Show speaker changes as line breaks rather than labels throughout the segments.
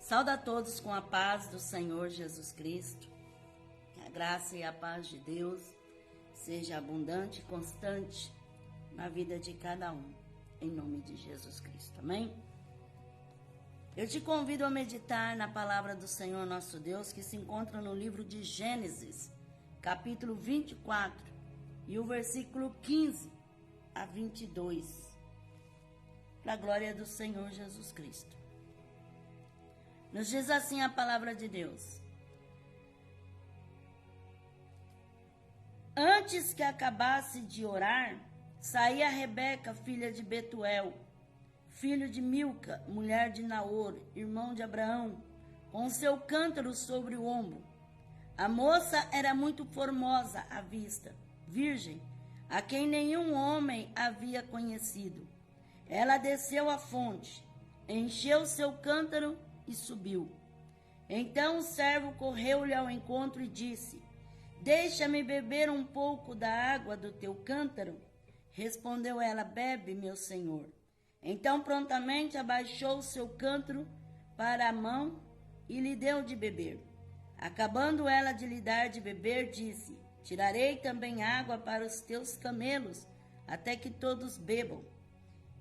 Saúdo a todos com a paz do Senhor Jesus Cristo. Que a graça e a paz de Deus seja abundante e constante na vida de cada um, em nome de Jesus Cristo. Amém? Eu te convido a meditar na palavra do Senhor nosso Deus, que se encontra no livro de Gênesis, capítulo 24, e o versículo 15 a 22, para a glória do Senhor Jesus Cristo. Nos diz assim a palavra de Deus: Antes que acabasse de orar, saía Rebeca, filha de Betuel, filho de Milca, mulher de Naor, irmão de Abraão, com seu cântaro sobre o ombro. A moça era muito formosa à vista, virgem, a quem nenhum homem havia conhecido. Ela desceu à fonte, encheu seu cântaro e subiu. Então o servo correu-lhe ao encontro e disse: Deixa-me beber um pouco da água do teu cântaro. Respondeu ela: Bebe, meu senhor. Então prontamente abaixou o seu cântaro para a mão e lhe deu de beber. Acabando ela de lhe dar de beber, disse: Tirarei também água para os teus camelos, até que todos bebam.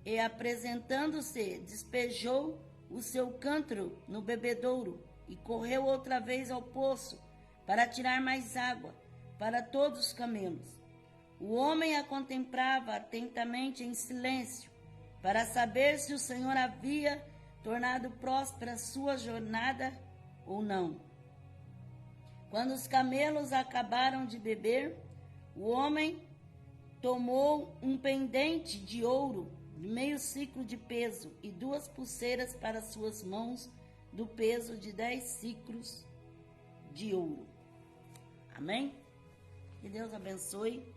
E apresentando-se, despejou o seu cântaro no bebedouro e correu outra vez ao poço para tirar mais água para todos os camelos. O homem a contemplava atentamente em silêncio, para saber se o Senhor havia tornado próspera a sua jornada ou não. Quando os camelos acabaram de beber, o homem tomou um pendente de ouro de meio siclo de peso e 2 pulseiras para suas mãos do peso de 10 siclos de ouro. Amém? Que Deus abençoe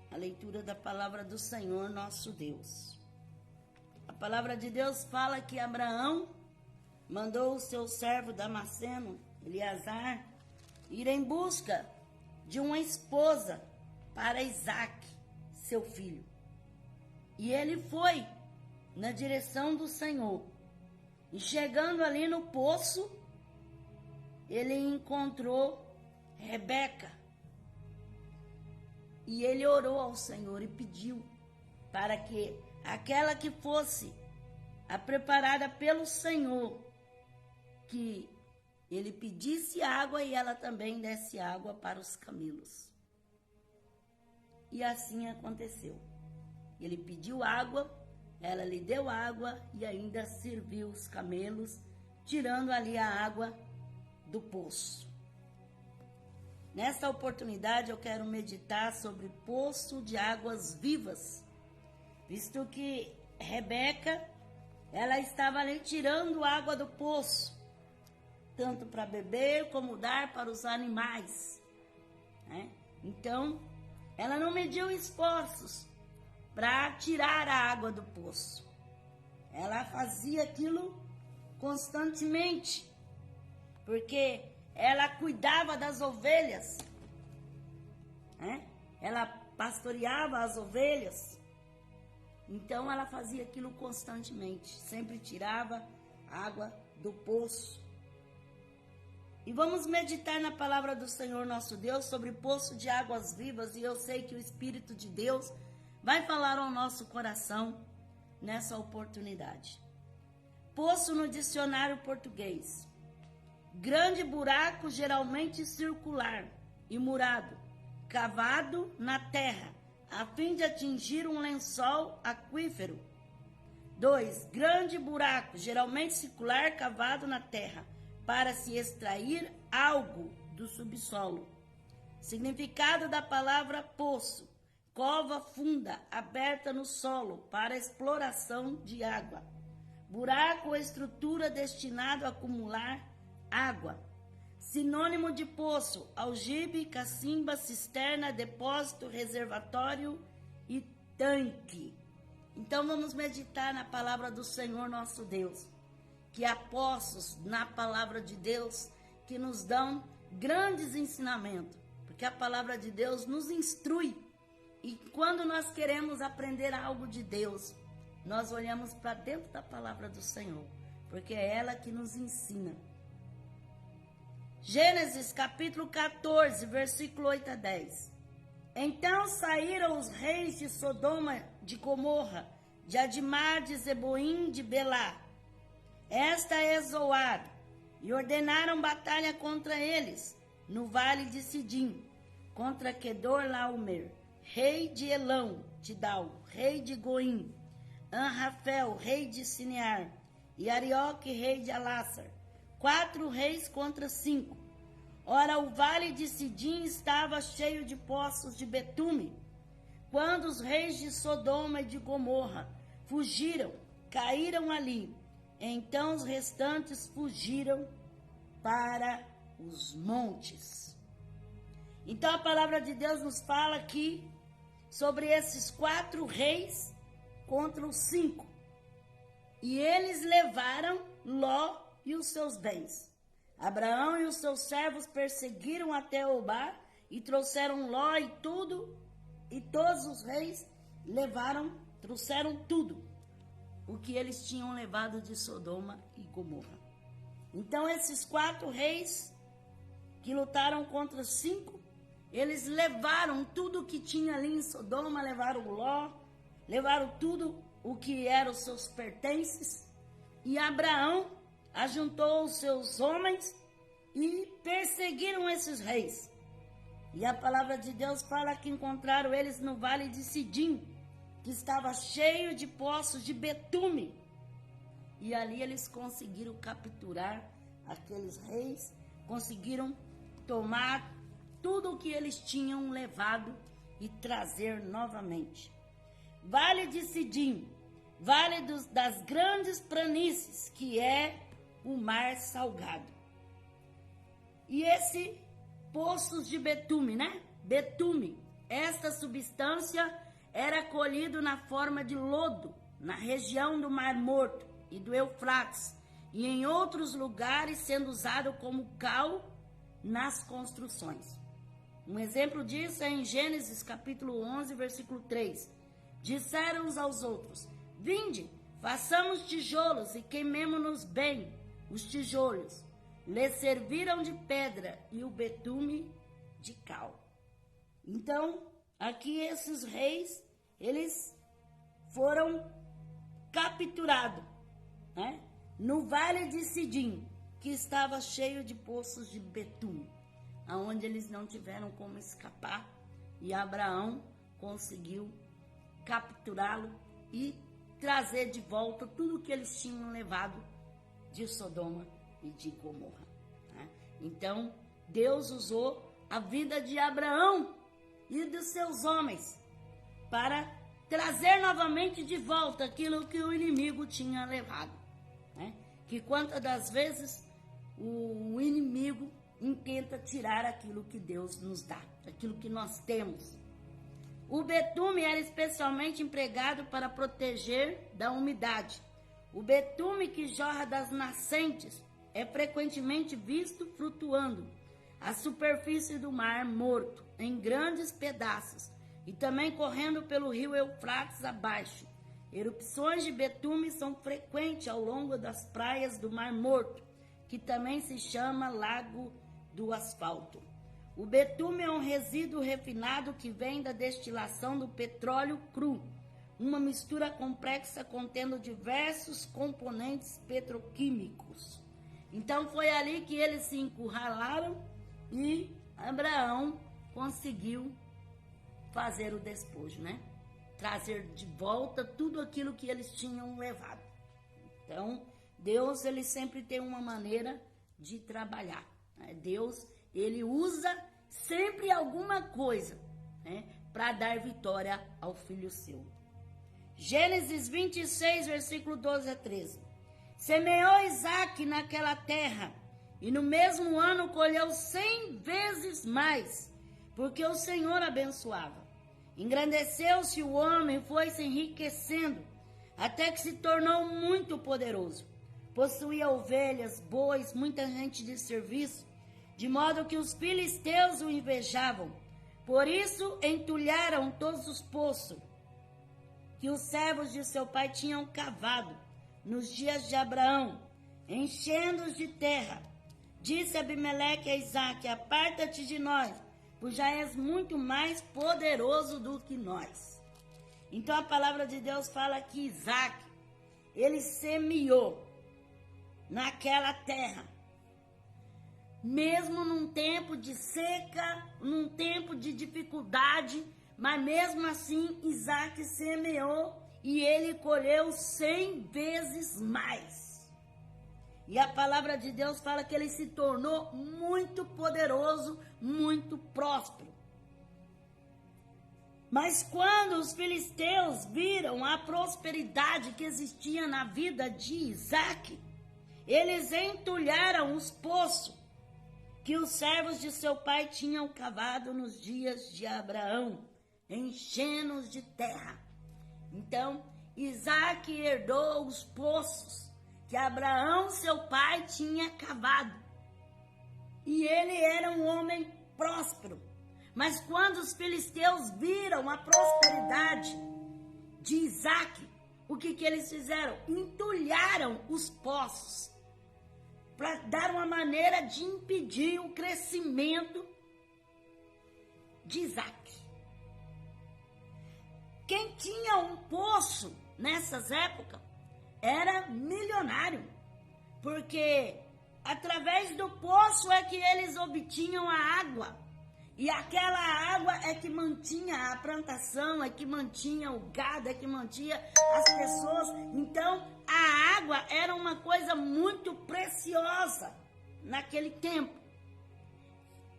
a leitura da palavra do Senhor nosso Deus. A palavra de Deus fala que Abraão mandou o seu servo Damasceno, Eleazar, ir em busca de uma esposa para Isaque, seu filho. E ele foi na direção do Senhor. E chegando ali no poço, ele encontrou Rebeca. E ele orou ao Senhor e pediu para que aquela que fosse a preparada pelo Senhor, que ele pedisse água e ela também desse água para os camelos. E assim aconteceu. Ele pediu água, ela lhe deu água e ainda serviu os camelos, tirando ali a água do poço. Nesta oportunidade eu quero meditar sobre poço de águas vivas, visto que Rebeca, ela estava ali tirando água do poço, tanto para beber como dar para os animais, né? Então, ela não mediu esforços para tirar a água do poço. Ela fazia aquilo constantemente, porque ela cuidava das ovelhas, né? Ela pastoreava as ovelhas. Então ela fazia aquilo constantemente, sempre tirava água do poço. E vamos meditar na palavra do Senhor nosso Deus sobre poço de águas vivas, e eu sei que o Espírito de Deus vai falar ao nosso coração nessa oportunidade. Poço no dicionário português: grande buraco, geralmente circular e murado, cavado na terra, a fim de atingir um lençol aquífero. 2. Grande buraco, geralmente circular, cavado na terra, para se extrair algo do subsolo. Significado da palavra poço: cova funda, aberta no solo para exploração de água. Buraco ou estrutura destinado a acumular água. Sinônimo de poço: aljibe, cacimba, cisterna, depósito, reservatório e tanque. Então vamos meditar na palavra do Senhor nosso Deus, que há poços na palavra de Deus que nos dão grandes ensinamentos, porque a palavra de Deus nos instrui. E quando nós queremos aprender algo de Deus, nós olhamos para dentro da palavra do Senhor, porque é ela que nos ensina. Gênesis capítulo 14, versículo 8 a 10. Então saíram os reis de Sodoma, de Gomorra, de Adimá, de Zeboim, de Belá. Esta é Zoar, e ordenaram batalha contra eles, no vale de Sidim, contra Quedorlaomer, rei de Elão, Tidal, rei de Goim, Anrafel, rei de Sinear, e Arioque, rei de Alássar, 4 reis contra 5. Ora, o vale de Sidim estava cheio de poços de betume. Quando os reis de Sodoma e de Gomorra fugiram, caíram ali. Então os restantes fugiram para os montes. Então a palavra de Deus nos fala aqui sobre esses 4 reis contra os 5. E eles levaram Ló e os seus bens. Abraão e os seus servos perseguiram até Obá e trouxeram Ló e tudo, e todos os reis trouxeram tudo o que eles tinham levado de Sodoma e Gomorra. Então esses 4 reis que lutaram contra 5, eles levaram tudo o que tinha ali em Sodoma, levaram Ló, levaram tudo o que eram os seus pertences, e Abraão ajuntou os seus homens e perseguiram esses reis. E a palavra de Deus fala que encontraram eles no vale de Sidim, que estava cheio de poços de betume. E ali eles conseguiram capturar aqueles reis, conseguiram tomar tudo o que eles tinham levado e trazer novamente. Vale de Sidim, vale das grandes planícies, que é o mar salgado. E esse poços de betume, né? Betume, esta substância era colhido na forma de lodo, na região do Mar Morto e do Eufrates, e em outros lugares sendo usado como cal nas construções. Um exemplo disso é em Gênesis capítulo 11, versículo 3. Disseram uns aos outros: vinde, façamos tijolos e queimemo-nos bem os tijolos. Lhes serviram de pedra e o betume de cal. Então, aqui esses reis, eles foram capturados, né? No vale de Sidim, que estava cheio de poços de betume, aonde eles não tiveram como escapar, e Abraão conseguiu capturá-lo e trazer de volta tudo que eles tinham levado de Sodoma e de Gomorra, né? Então, Deus usou a vida de Abraão e dos seus homens para trazer novamente de volta aquilo que o inimigo tinha levado, né? Que quantas das vezes o inimigo intenta tirar aquilo que Deus nos dá, aquilo que nós temos. O betume era especialmente empregado para proteger da umidade. O betume que jorra das nascentes é frequentemente visto flutuando à superfície do Mar Morto, em grandes pedaços, e também correndo pelo rio Eufrates abaixo. Erupções de betume são frequentes ao longo das praias do Mar Morto, que também se chama Lago do Asfalto. O betume é um resíduo refinado que vem da destilação do petróleo cru, uma mistura complexa contendo diversos componentes petroquímicos. Então foi ali que eles se encurralaram e Abraão conseguiu fazer o despojo, né? Trazer de volta tudo aquilo que eles tinham levado. Então, Deus, ele sempre tem uma maneira de trabalhar, né? Deus, ele usa sempre alguma coisa, né, para dar vitória ao filho seu. Gênesis 26, versículo 12 a 13. Semeou Isaque naquela terra, e no mesmo ano colheu 100 vezes mais, porque o Senhor abençoava. Engrandeceu-se o homem, foi se enriquecendo, até que se tornou muito poderoso. Possuía ovelhas, bois, muita gente de serviço, de modo que os filisteus o invejavam. Por isso entulharam todos os poços que os servos de seu pai tinham cavado nos dias de Abraão, enchendo-os de terra. Disse Abimeleque a Isaque: aparta-te de nós, pois já és muito mais poderoso do que nós. Então a palavra de Deus fala que Isaque, ele semeou naquela terra, mesmo num tempo de seca, num tempo de dificuldade, mas mesmo assim Isaque semeou e ele colheu 100 vezes mais. E a palavra de Deus fala que ele se tornou muito poderoso, muito próspero. Mas quando os filisteus viram a prosperidade que existia na vida de Isaque, eles entulharam os poços que os servos de seu pai tinham cavado nos dias de Abraão, enchendo-os de terra. Então, Isaque herdou os poços que Abraão, seu pai, tinha cavado. E ele era um homem próspero. Mas quando os filisteus viram a prosperidade de Isaque, o que eles fizeram? Entulharam os poços para dar uma maneira de impedir o crescimento de Isaque. Quem tinha um poço nessas épocas era milionário, porque através do poço é que eles obtinham a água, e aquela água é que mantinha a plantação, é que mantinha o gado, é que mantinha as pessoas. Então a água era uma coisa muito preciosa naquele tempo.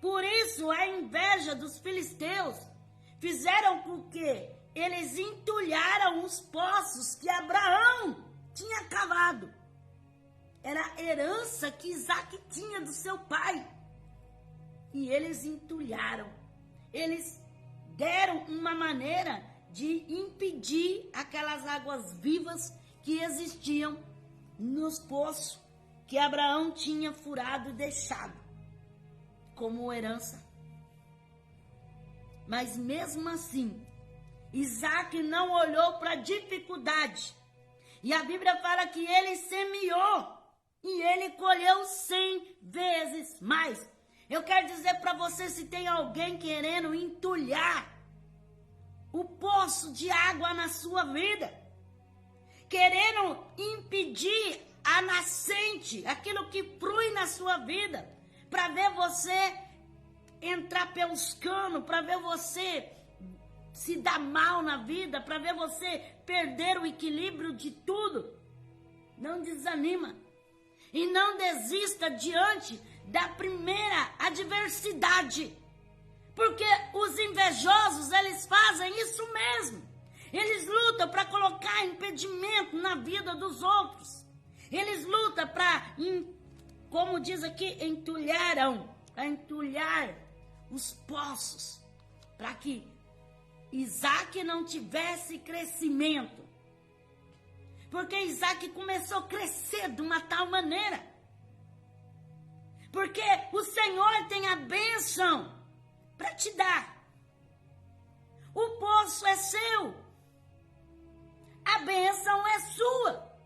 Por isso a inveja dos filisteus fizeram com que eles entulharam os poços que Abraão tinha cavado. Era a herança que Isaque tinha do seu pai. E eles entulharam. Eles deram uma maneira de impedir aquelas águas vivas que existiam nos poços que Abraão tinha furado e deixado como herança. Mas mesmo assim, Isaque não olhou para a dificuldade. E a Bíblia fala que ele semeou e ele colheu 100 vezes mais. Eu quero dizer para você, se tem alguém querendo entulhar o poço de água na sua vida, querendo impedir a nascente, aquilo que flui na sua vida, para ver você entrar pelos canos, para ver você se dar mal na vida, para ver você perder o equilíbrio de tudo, não desanima e não desista diante da primeira adversidade, porque os invejosos, eles fazem isso mesmo. Eles lutam para colocar impedimento na vida dos outros. Eles lutam para, como diz aqui, para entulhar os poços, para que Isaque não tivesse crescimento. Porque Isaque começou a crescer de uma tal maneira. Porque o Senhor tem a bênção para te dar. O poço é seu. A bênção é sua.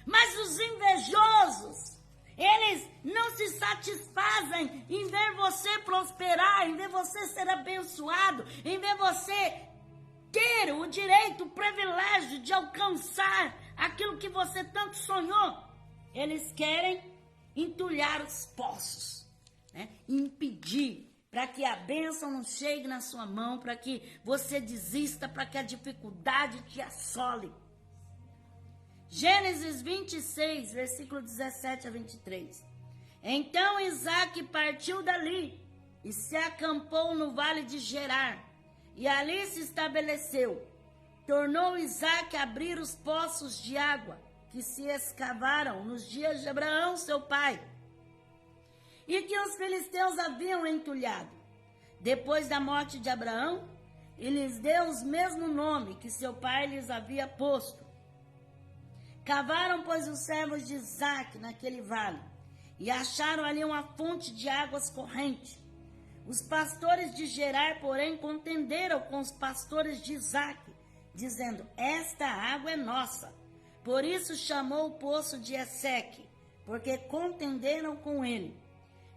Mas os invejosos, eles não se satisfazem em ver você prosperar, em ver você ser abençoado, em ver você ter o direito, o privilégio de alcançar aquilo que você tanto sonhou. Eles querem entulhar os poços, né? Impedir para que a bênção não chegue na sua mão, para que você desista, para que a dificuldade te assole. Gênesis 26, versículo 17 a 23. Então Isaque partiu dali e se acampou no vale de Gerar, e ali se estabeleceu. Tornou Isaque a abrir os poços de água que se escavaram nos dias de Abraão, seu pai, e que os filisteus haviam entulhado. Depois da morte de Abraão, ele lhes deu o mesmo nome que seu pai lhes havia posto. Cavaram, pois, os servos de Isaque naquele vale, e acharam ali uma fonte de águas corrente. Os pastores de Gerar, porém, contenderam com os pastores de Isaque, dizendo: esta água é nossa. Por isso chamou o poço de Eseque, porque contenderam com ele.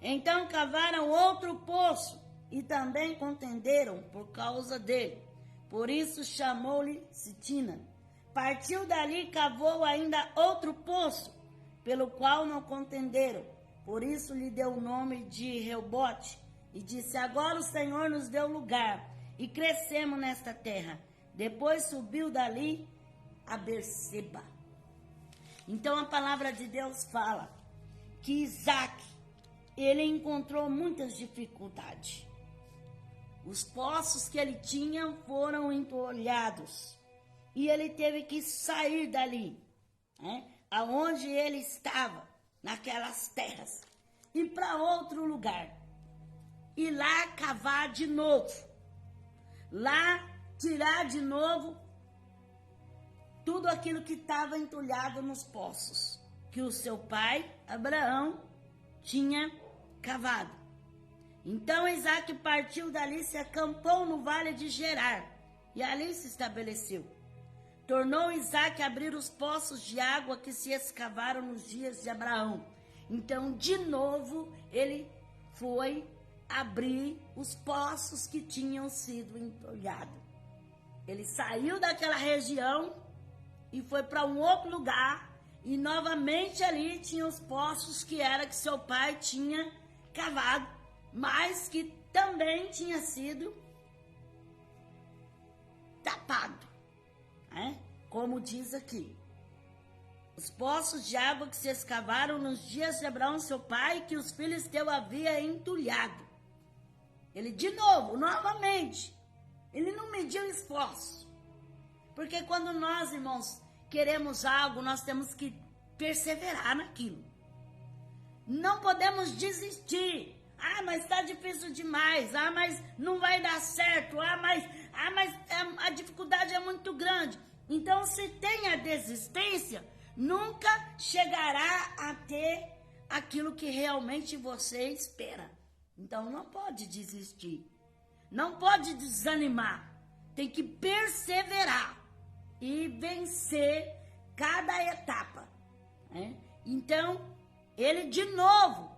Então cavaram outro poço, e também contenderam por causa dele. Por isso chamou-lhe Sitina. Partiu dali e cavou ainda outro poço, pelo qual não contenderam. Por isso lhe deu o nome de Reobote, e disse: agora o Senhor nos deu lugar, e crescemos nesta terra. Depois subiu dali a Berseba. Então a palavra de Deus fala que Isaac, ele encontrou muitas dificuldades. Os poços que ele tinha foram entulhados, e ele teve que sair dali, aonde ele estava, naquelas terras, e para outro lugar, e lá cavar de novo, lá tirar de novo tudo aquilo que estava entulhado nos poços, que o seu pai, Abraão, tinha cavado. Então Isaac partiu dali, se acampou no vale de Gerar, e ali se estabeleceu. Tornou Isaac a abrir os poços de água que se escavaram nos dias de Abraão. Então, de novo, ele foi abrir os poços que tinham sido entulhados. Ele saiu daquela região e foi para um outro lugar, e novamente ali tinha os poços que seu pai tinha cavado, mas que também tinha sido tapado. Como diz aqui, os poços de água que se escavaram nos dias de Abraão, seu pai, que os filisteus haviam entulhado. Ele novamente, ele não mediu esforço. Porque quando nós, irmãos, queremos algo, nós temos que perseverar naquilo. Não podemos desistir. Mas está difícil demais. Mas não vai dar certo. Mas a dificuldade é muito grande. Então, se tem a desistência, nunca chegará a ter aquilo que realmente você espera. Então, não pode desistir. Não pode desanimar. Tem que perseverar e vencer cada etapa. Então, ele de novo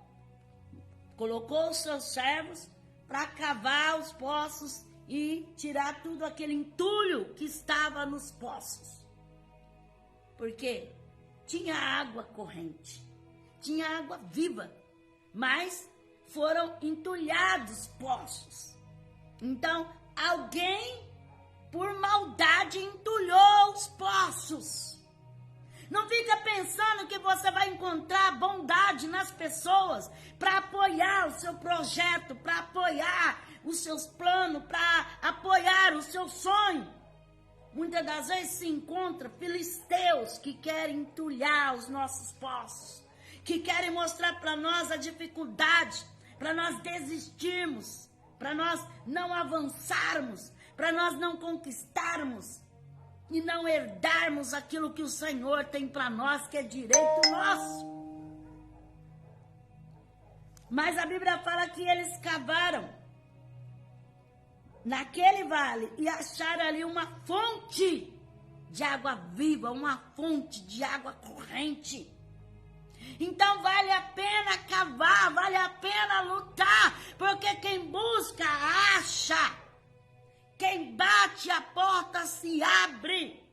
colocou os seus servos para cavar os poços e tirar tudo aquele entulho que estava nos poços. Porque tinha água corrente, tinha água viva, mas foram entulhados poços. Então, alguém, por maldade, entulhou os poços. Não fica pensando que você vai encontrar bondade nas pessoas para apoiar o seu projeto, para apoiar os seus planos, para apoiar o seu sonho. Muitas das vezes se encontra filisteus que querem entulhar os nossos poços, que querem mostrar para nós a dificuldade, para nós desistirmos, para nós não avançarmos, para nós não conquistarmos e não herdarmos aquilo que o Senhor tem para nós, que é direito nosso. Mas a Bíblia fala que eles cavaram naquele vale e acharam ali uma fonte de água viva, uma fonte de água corrente. Então vale a pena cavar, vale a pena lutar, porque quem busca, acha. Quem bate, a porta se abre.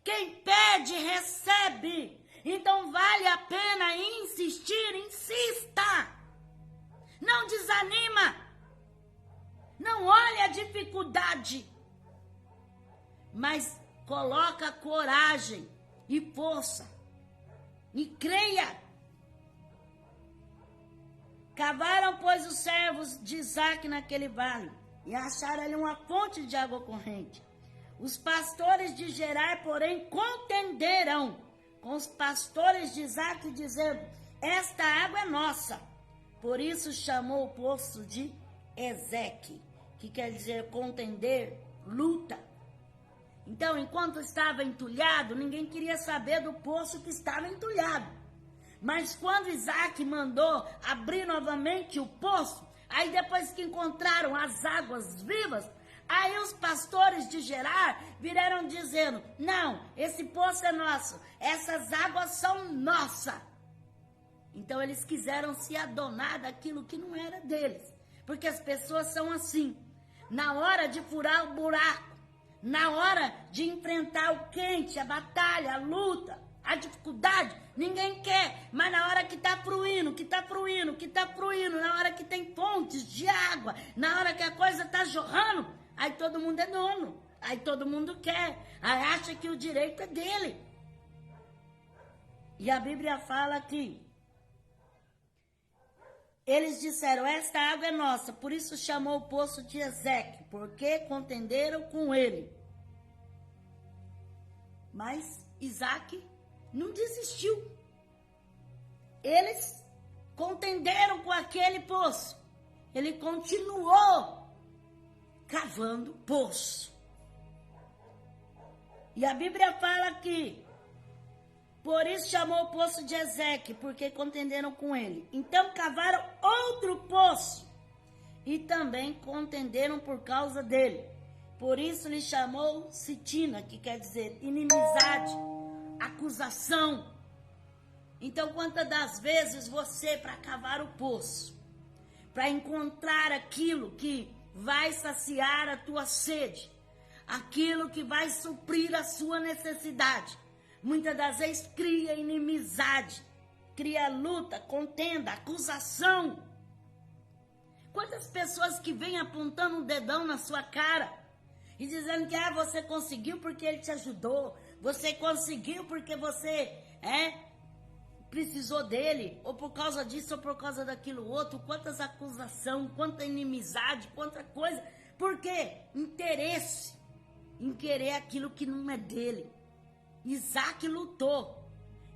Quem pede, recebe. Então vale a pena insistir, insista. Não desanima. Não olhe a dificuldade. Mas coloca coragem e força. E creia. Cavaram, pois, os servos de Isaac naquele vale, e acharam ali uma fonte de água corrente. Os pastores de Gerar, porém, contenderam com os pastores de Isaac, dizendo: esta água é nossa. Por isso chamou o poço de Ezeque, que quer dizer contender, luta. Então, enquanto estava entulhado, ninguém queria saber do poço que estava entulhado. Mas quando Isaac mandou abrir novamente o poço, aí depois que encontraram as águas vivas, aí os pastores de Gerar vieram dizendo: não, esse poço é nosso, essas águas são nossas. Então eles quiseram se adonar daquilo que não era deles. Porque as pessoas são assim. Na hora de furar o buraco, na hora de enfrentar o quente, a batalha, a luta, a dificuldade, ninguém quer. Mas na hora que tá fluindo, na hora que tem fontes de água, na hora que a coisa tá jorrando, aí todo mundo é dono. Aí todo mundo quer. Aí acha que o direito é dele. E a Bíblia fala que eles disseram, esta água é nossa, por isso chamou o poço de Ezeque, porque contenderam com ele. Mas Isaac não desistiu. Eles contenderam com aquele poço. Ele continuou cavando poço. E a Bíblia fala que por isso chamou o poço de Ezeque, porque contenderam com ele. Então cavaram outro poço e também contenderam por causa dele. Por isso lhe chamou Sitina, que quer dizer inimizade, acusação. Então quantas das vezes você, para cavar o poço, para encontrar aquilo que vai saciar a tua sede, aquilo que vai suprir a sua necessidade, muitas das vezes cria inimizade, cria luta, contenda, acusação. Quantas pessoas que vêm apontando um dedão na sua cara e dizendo que você conseguiu porque ele te ajudou, você conseguiu porque você precisou dele, ou por causa disso, ou por causa daquilo outro. Quantas acusações, quanta inimizade, quanta coisa. Por quê? Interesse em querer aquilo que não é dele. Isaac lutou.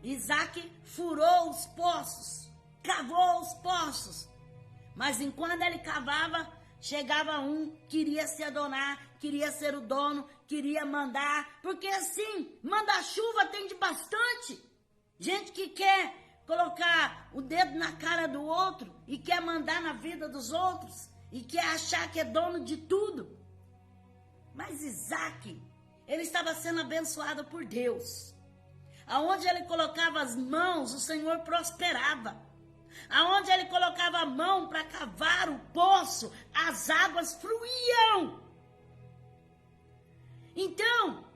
Isaac furou os poços, cavou os poços. Mas enquanto ele cavava, chegava um, queria se adonar, queria ser o dono, queria mandar. Porque assim, manda-chuva tem de bastante. Gente que quer colocar o dedo na cara do outro e quer mandar na vida dos outros e quer achar que é dono de tudo. Mas Isaac, ele estava sendo abençoado por Deus. Aonde ele colocava as mãos, o Senhor prosperava. Aonde ele colocava a mão para cavar o poço, as águas fluíam. Então,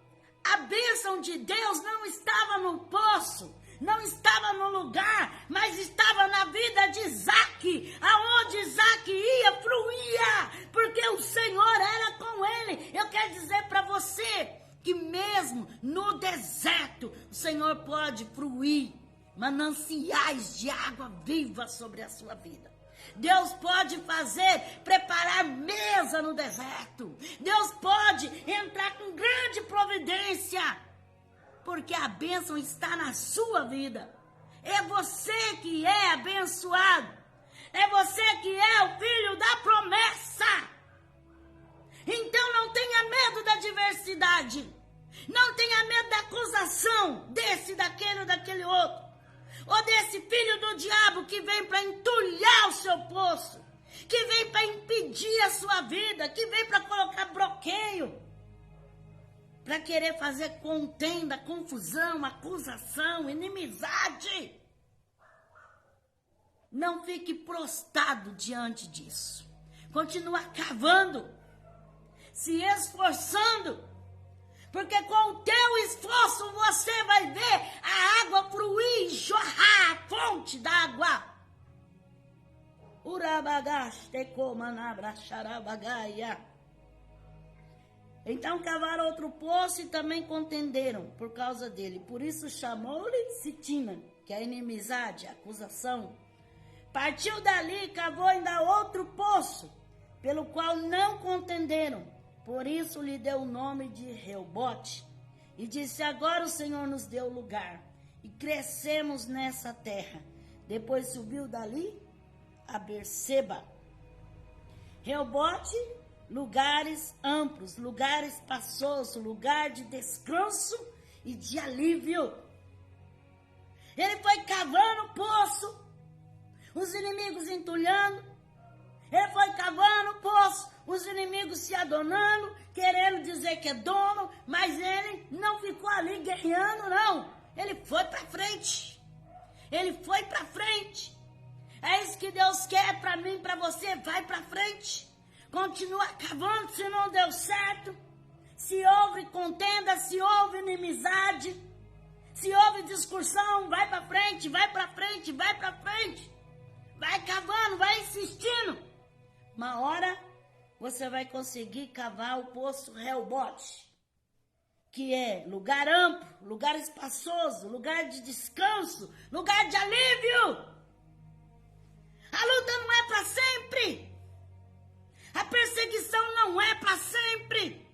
a bênção de Deus não estava no poço, não estava no lugar, mas estava na vida de Isaac. Aonde Isaac ia, fluía, porque o Senhor era com ele. Eu quero dizer para você que mesmo no deserto, o Senhor pode fluir mananciais de água viva sobre a sua vida. Deus pode preparar mesa no deserto. Deus pode entrar com grande providência, porque a bênção está na sua vida. É você que é abençoado. É você que é o filho da promessa. Então não tenha medo da adversidade. Não tenha medo da acusação desse, daquele ou daquele outro. Ou desse filho do diabo que vem para entulhar o seu poço. Que vem para impedir a sua vida. Que vem para colocar bloqueio. Para querer fazer contenda, confusão, acusação, inimizade. Não fique prostrado diante disso. Continua cavando. Se esforçando. Porque com o teu esforço você vai ver a água fluir e jorrar, a fonte d'água. Então cavaram outro poço e também contenderam por causa dele. Por isso chamou-lhe Sitina, que é inimizade, acusação. Partiu dali e cavou ainda outro poço, pelo qual não contenderam. Por isso lhe deu o nome de Reobote. E disse, agora o Senhor nos deu lugar. E crescemos nessa terra. Depois subiu dali a Berseba. Reobote, lugares amplos, lugares espaçosos, lugar de descanso e de alívio. Ele foi cavando o poço. Os inimigos entulhando. Ele foi cavando o poço, os inimigos se adonando, querendo dizer que é dono, mas ele não ficou ali guerreando, não. Ele foi para frente. ele foi para frente. É isso que Deus quer para mim, para você, vai para frente. Continua cavando se não deu certo. Se houve contenda, se houve inimizade, se houve discussão, vai para frente, vai para frente, vai para frente. Vai cavando, vai insistindo. Uma hora você vai conseguir cavar o poço Rehobote, que é lugar amplo, lugar espaçoso, lugar de descanso, lugar de alívio. A luta não é para sempre. A perseguição não é para sempre.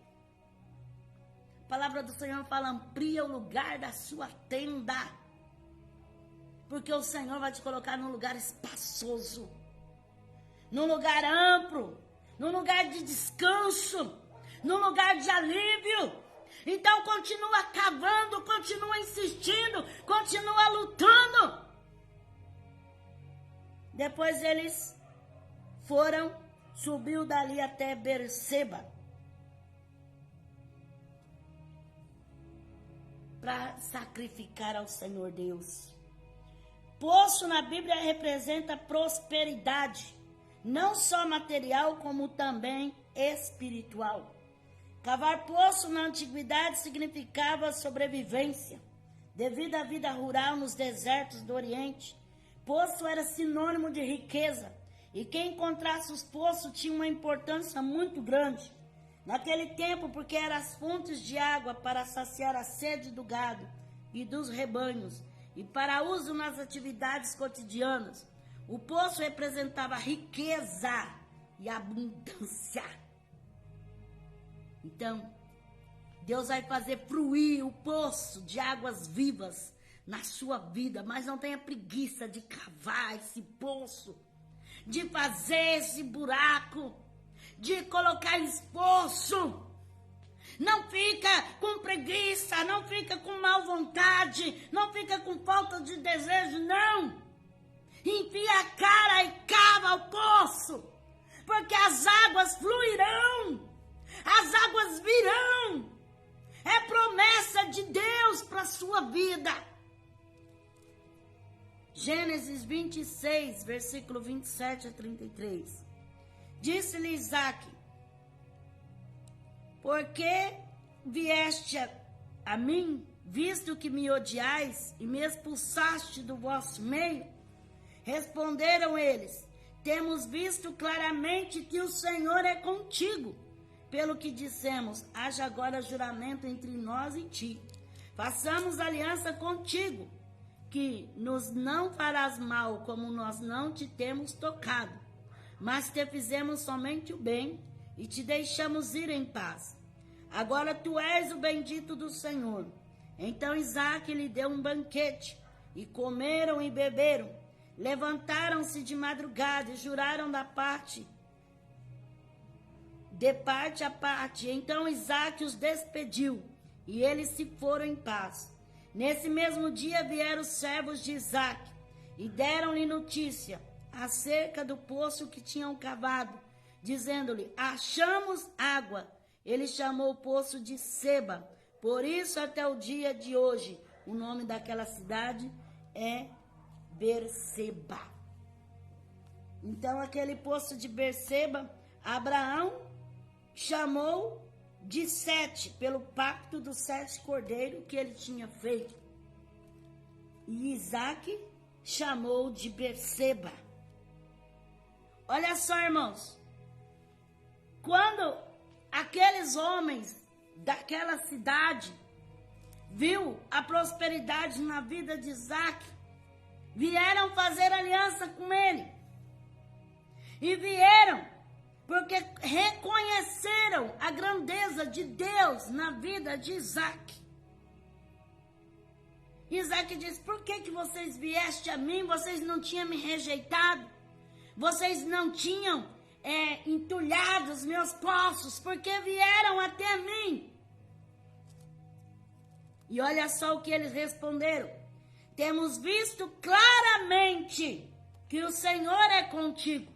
A palavra do Senhor fala, amplia o lugar da sua tenda. Porque o Senhor vai te colocar num lugar espaçoso, num lugar amplo, num lugar de descanso, num lugar de alívio. Então continua cavando, continua insistindo, continua lutando. Depois eles subiu dali até Berseba, para sacrificar ao Senhor Deus. Poço na Bíblia representa prosperidade, não só material, como também espiritual. Cavar poço na antiguidade significava sobrevivência. Devido à vida rural nos desertos do Oriente, poço era sinônimo de riqueza, e quem encontrasse os poços tinha uma importância muito grande. Naquele tempo, porque eram as fontes de água para saciar a sede do gado e dos rebanhos, e para uso nas atividades cotidianas. O poço representava riqueza e abundância. Então, Deus vai fazer fluir o poço de águas vivas na sua vida, mas não tenha preguiça de cavar esse poço, de fazer esse buraco, de colocar esforço. Não fica com preguiça, não fica com mal vontade, não fica com falta de desejo, não. Enfia a cara e cava o poço, porque as águas fluirão, as águas virão. É promessa de Deus para a sua vida. Gênesis 26, versículo 27 a 33. Disse-lhe Isaque, por que vieste a mim, visto que me odiais e me expulsaste do vosso meio? Responderam eles, temos visto claramente que o Senhor é contigo. Pelo que dissemos, haja agora juramento entre nós e ti. Façamos aliança contigo, que nos não farás mal, como nós não te temos tocado, mas te fizemos somente o bem e te deixamos ir em paz. Agora tu és o bendito do Senhor. Então Isaque lhe deu um banquete, e comeram e beberam. Levantaram-se de madrugada e juraram de parte a parte. Então Isaque os despediu, e eles se foram em paz. Nesse mesmo dia vieram os servos de Isaque, e deram-lhe notícia acerca do poço que tinham cavado, dizendo-lhe, achamos água. Ele chamou o poço de Seba. Por isso, até o dia de hoje, o nome daquela cidade é Berseba. Então, aquele poço de Berseba, Abraão chamou de Sete, pelo pacto dos 7 cordeiros que ele tinha feito. E Isaque chamou de Berseba. Olha só, irmãos, quando aqueles homens daquela cidade viu a prosperidade na vida de Isaque, vieram fazer aliança com ele. E vieram porque reconheceram a grandeza de Deus na vida de Isaque. Isaque diz, por que vocês viestem a mim? Vocês não tinham me rejeitado? Vocês não tinham entulhado os meus poços? Porque vieram até mim? E olha só o que eles responderam. Temos visto claramente que o Senhor é contigo.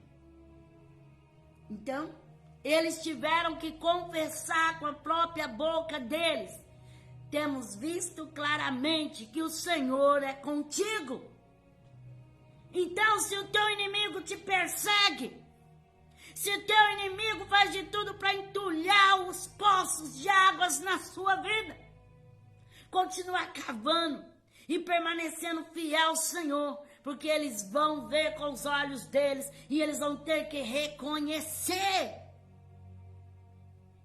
Então, eles tiveram que confessar com a própria boca deles. Temos visto claramente que o Senhor é contigo. Então, se o teu inimigo te persegue, se o teu inimigo faz de tudo para entulhar os poços de águas na sua vida, continua cavando e permanecendo fiel ao Senhor, porque eles vão ver com os olhos deles e eles vão ter que reconhecer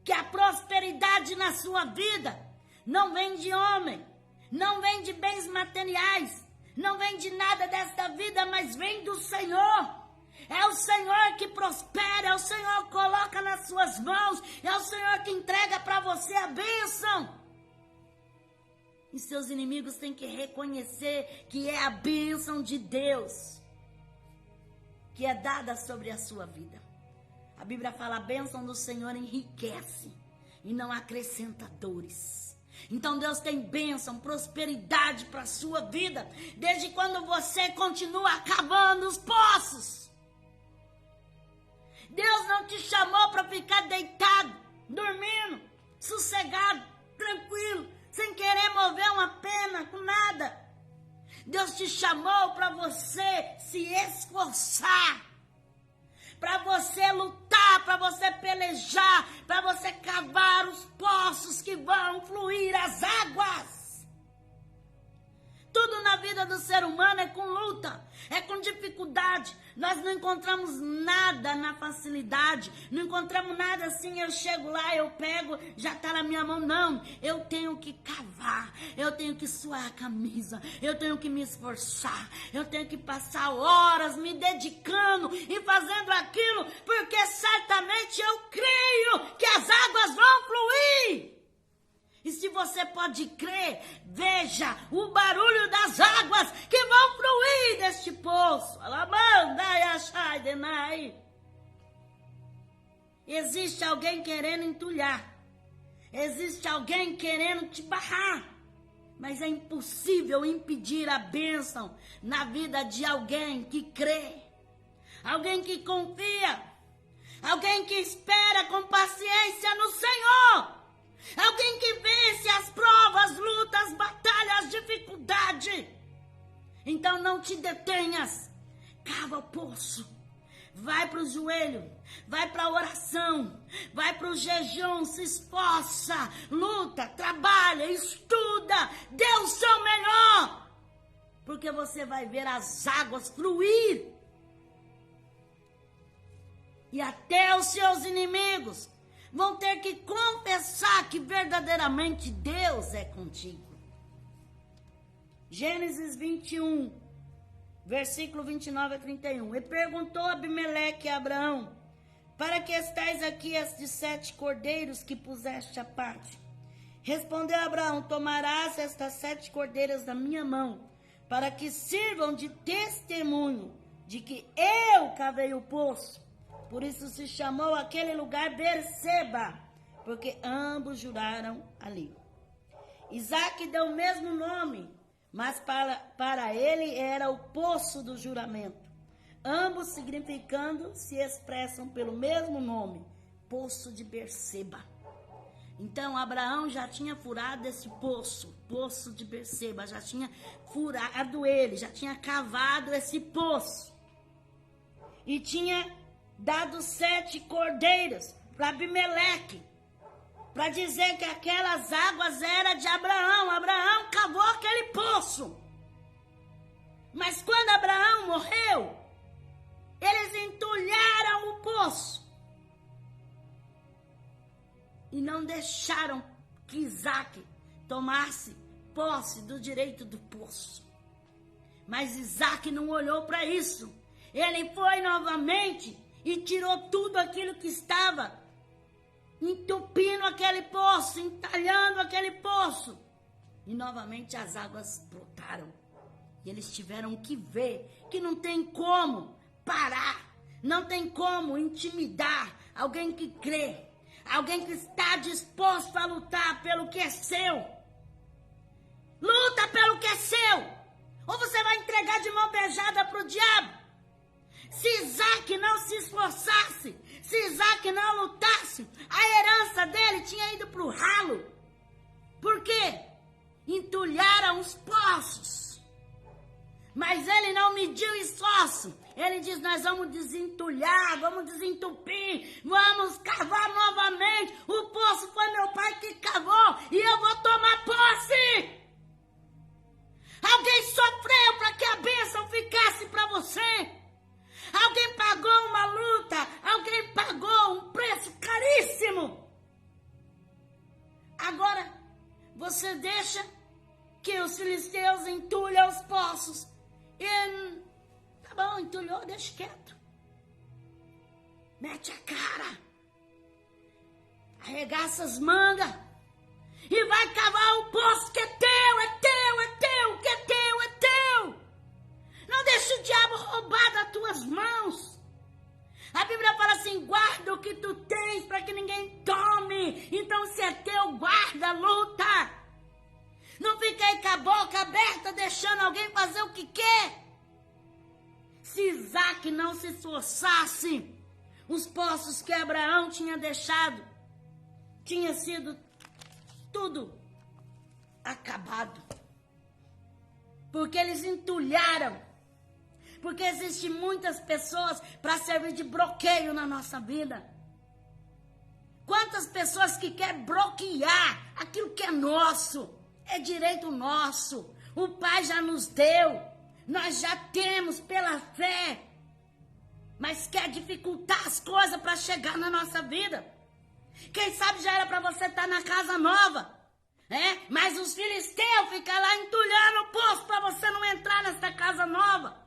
que a prosperidade na sua vida não vem de homem, não vem de bens materiais, não vem de nada desta vida, mas vem do Senhor. É o Senhor que prospera, é o Senhor que coloca nas suas mãos, é o Senhor que entrega para você a bênção. E seus inimigos têm que reconhecer que é a bênção de Deus que é dada sobre a sua vida. A Bíblia fala: a bênção do Senhor enriquece e não acrescenta dores. Então Deus tem bênção, prosperidade para a sua vida, desde quando você continua cavando os poços. Deus não te chamou para ficar deitado, dormindo, sossegado, tranquilo, sem querer mover uma pena com nada. Deus te chamou para você se esforçar, para você lutar, para você pelejar, para você cavar os poços que vão fluir as águas. Tudo na vida do ser humano é com luta, é com dificuldade. Nós não encontramos nada na facilidade, não encontramos nada assim, eu chego lá, eu pego, já está na minha mão. Não, eu tenho que cavar, eu tenho que suar a camisa, eu tenho que me esforçar, eu tenho que passar horas me dedicando e fazendo aquilo, porque certamente eu creio que as águas vão fluir. E se você pode crer, veja o barulho das águas que vão fluir deste poço. Existe alguém querendo entulhar. Existe alguém querendo te barrar. Mas é impossível impedir a bênção na vida de alguém que crê. Alguém que confia. Alguém que espera com paciência no Senhor. Alguém que vence as provas, lutas, batalhas, dificuldade. Então não te detenhas. Cava o poço. Vai para o joelho. Vai para a oração. Vai para o jejum. Se esforça. Luta, trabalha, estuda. Dê o seu melhor. Porque você vai ver as águas fluir. E até os seus inimigos vão ter que confessar que verdadeiramente Deus é contigo. Gênesis 21, versículo 29 a 31. E perguntou Abimeleque a Abraão: para que estais aqui estes 7 cordeiros que puseste à parte? Respondeu Abraão: tomarás estas 7 cordeiras da minha mão, para que sirvam de testemunho de que eu cavei o poço. Por isso se chamou aquele lugar Berseba, porque ambos juraram ali. Isaque deu o mesmo nome, mas para ele era o poço do juramento. Ambos significando se expressam pelo mesmo nome, poço de Berseba. Então Abraão já tinha furado esse poço de Berseba, já tinha furado ele, já tinha cavado esse poço. E tinha dado 7 cordeiros para Abimeleque, para dizer que aquelas águas eram de Abraão. Abraão cavou aquele poço. Mas quando Abraão morreu, eles entulharam o poço e não deixaram que Isaque tomasse posse do direito do poço. Mas Isaque não olhou para isso. Ele foi novamente e tirou tudo aquilo que estava entupindo aquele poço, entalhando aquele poço. E novamente as águas brotaram. E eles tiveram que ver que não tem como parar, não tem como intimidar alguém que crê, alguém que está disposto a lutar pelo que é seu. Luta pelo que é seu. Ou você vai entregar de mão beijada para o diabo. Se Isaque não se esforçasse, se Isaque não lutasse, a herança dele tinha ido para o ralo. Por quê? Entulharam os poços. Mas ele não mediu esforço. Ele diz, nós vamos desentulhar, vamos desentupir, vamos cavar novamente. O poço foi meu pai que cavou e eu vou tomar posse. Alguém sofreu para que a bênção ficasse para você. Alguém pagou uma luta, alguém pagou um preço caríssimo. Agora, você deixa que os filisteus entulham os poços. E, tá bom, entulhou, deixa quieto. Mete a cara. Arregaça as mangas. E vai cavar o poço que é teu, é teu, é teu, que é teu, é teu. Não deixa o diabo roubar das tuas mãos. A Bíblia fala assim, guarda o que tu tens para que ninguém tome. Então se é teu, guarda, luta. Não fica aí com a boca aberta, deixando alguém fazer o que quer. Se Isaac não se esforçasse, os poços que Abraão tinha deixado, tinha sido tudo acabado. Porque eles entulharam. Porque existem muitas pessoas para servir de bloqueio na nossa vida. Quantas pessoas que querem bloquear aquilo que é nosso. É direito nosso. O Pai já nos deu. Nós já temos pela fé. Mas quer dificultar as coisas para chegar na nossa vida. Quem sabe já era para você estar na casa nova. Mas os filisteus ficam lá entulhando o poço para você não entrar nessa casa nova.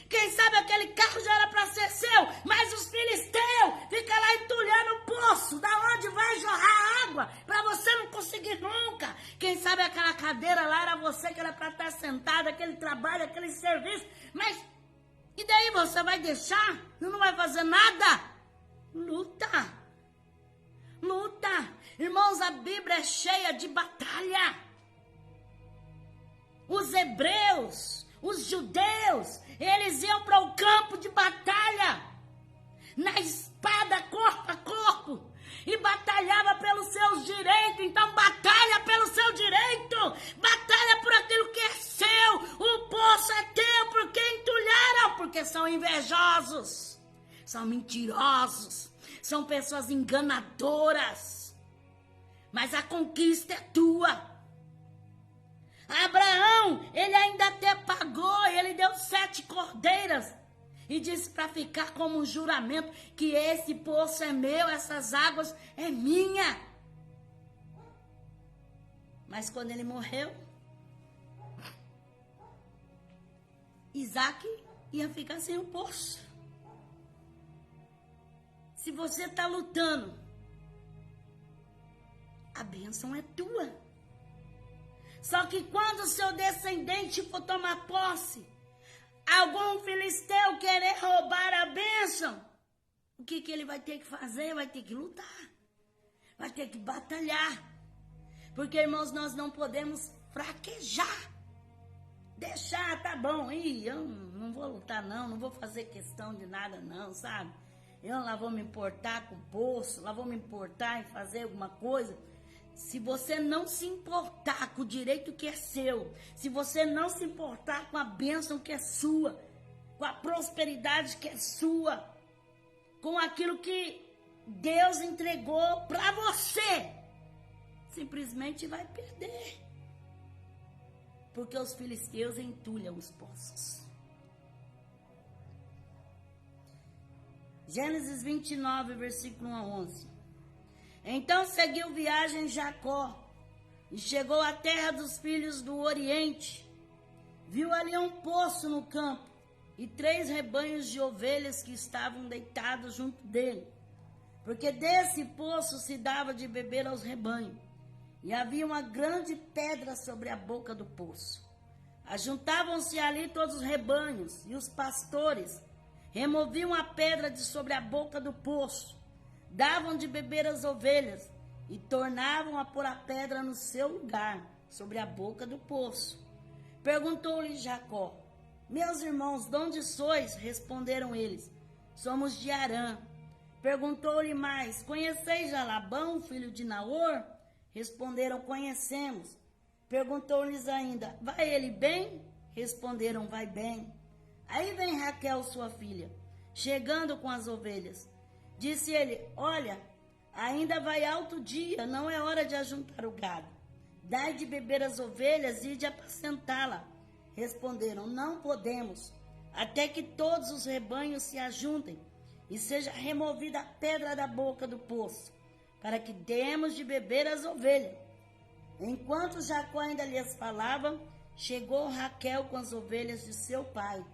Quem sabe aquele carro já era para ser seu, mas os filisteus ficam lá entulhando o poço, da onde vai jorrar água, para você não conseguir nunca. Quem sabe aquela cadeira lá era você que era para estar sentado, aquele trabalho, aquele serviço, mas e daí você vai deixar? Não vai fazer nada? Luta. Luta. Irmãos, a Bíblia é cheia de batalha. Os hebreus, os judeus, eles iam para o campo de batalha, na espada corpo a corpo, e batalhava pelos seus direitos. Então batalha pelo seu direito, batalha por aquilo que é seu. O poço é teu porque entulharam, porque são invejosos, são mentirosos, são pessoas enganadoras, mas a conquista é tua. Abraão, ele ainda até pagou, ele deu 7 cordeiras e disse para ficar como um juramento que esse poço é meu, essas águas é minha. Mas quando ele morreu, Isaac ia ficar sem o poço. Se você está lutando, a bênção é tua. Só que quando o seu descendente for tomar posse, algum filisteu querer roubar a bênção, o que ele vai ter que fazer? Vai ter que lutar, vai ter que batalhar. Porque, irmãos, nós não podemos fraquejar. Deixar, tá bom, eu não vou lutar não vou fazer questão de nada não, sabe? Eu lá vou me importar com o poço, lá vou me importar em fazer alguma coisa. Se você não se importar com o direito que é seu, se você não se importar com a bênção que é sua, com a prosperidade que é sua, com aquilo que Deus entregou para você, simplesmente vai perder. Porque os filisteus entulham os poços. Gênesis 29, versículo 1 a 11. Então seguiu viagem Jacó e chegou à terra dos filhos do Oriente. Viu ali um poço no campo e 3 rebanhos de ovelhas que estavam deitados junto dele, porque desse poço se dava de beber aos rebanhos. E havia uma grande pedra sobre a boca do poço. Ajuntavam-se ali todos os rebanhos e os pastores removiam a pedra de sobre a boca do poço, davam de beber as ovelhas e tornavam a pôr a pedra no seu lugar, sobre a boca do poço. Perguntou-lhe Jacó: meus irmãos, de onde sois? Responderam eles: somos de Harã. Perguntou-lhe mais: conheceis a Labão, filho de Naor? Responderam: conhecemos. Perguntou-lhes ainda: vai ele bem? Responderam: vai bem. Aí vem Raquel, sua filha, chegando com as ovelhas. Disse ele: olha, ainda vai alto dia, não é hora de ajuntar o gado. Dai de beber as ovelhas e de apacentá-la. Responderam: não podemos, até que todos os rebanhos se ajuntem e seja removida a pedra da boca do poço, para que demos de beber as ovelhas. Enquanto Jacó ainda lhes falava, chegou Raquel com as ovelhas de seu pai,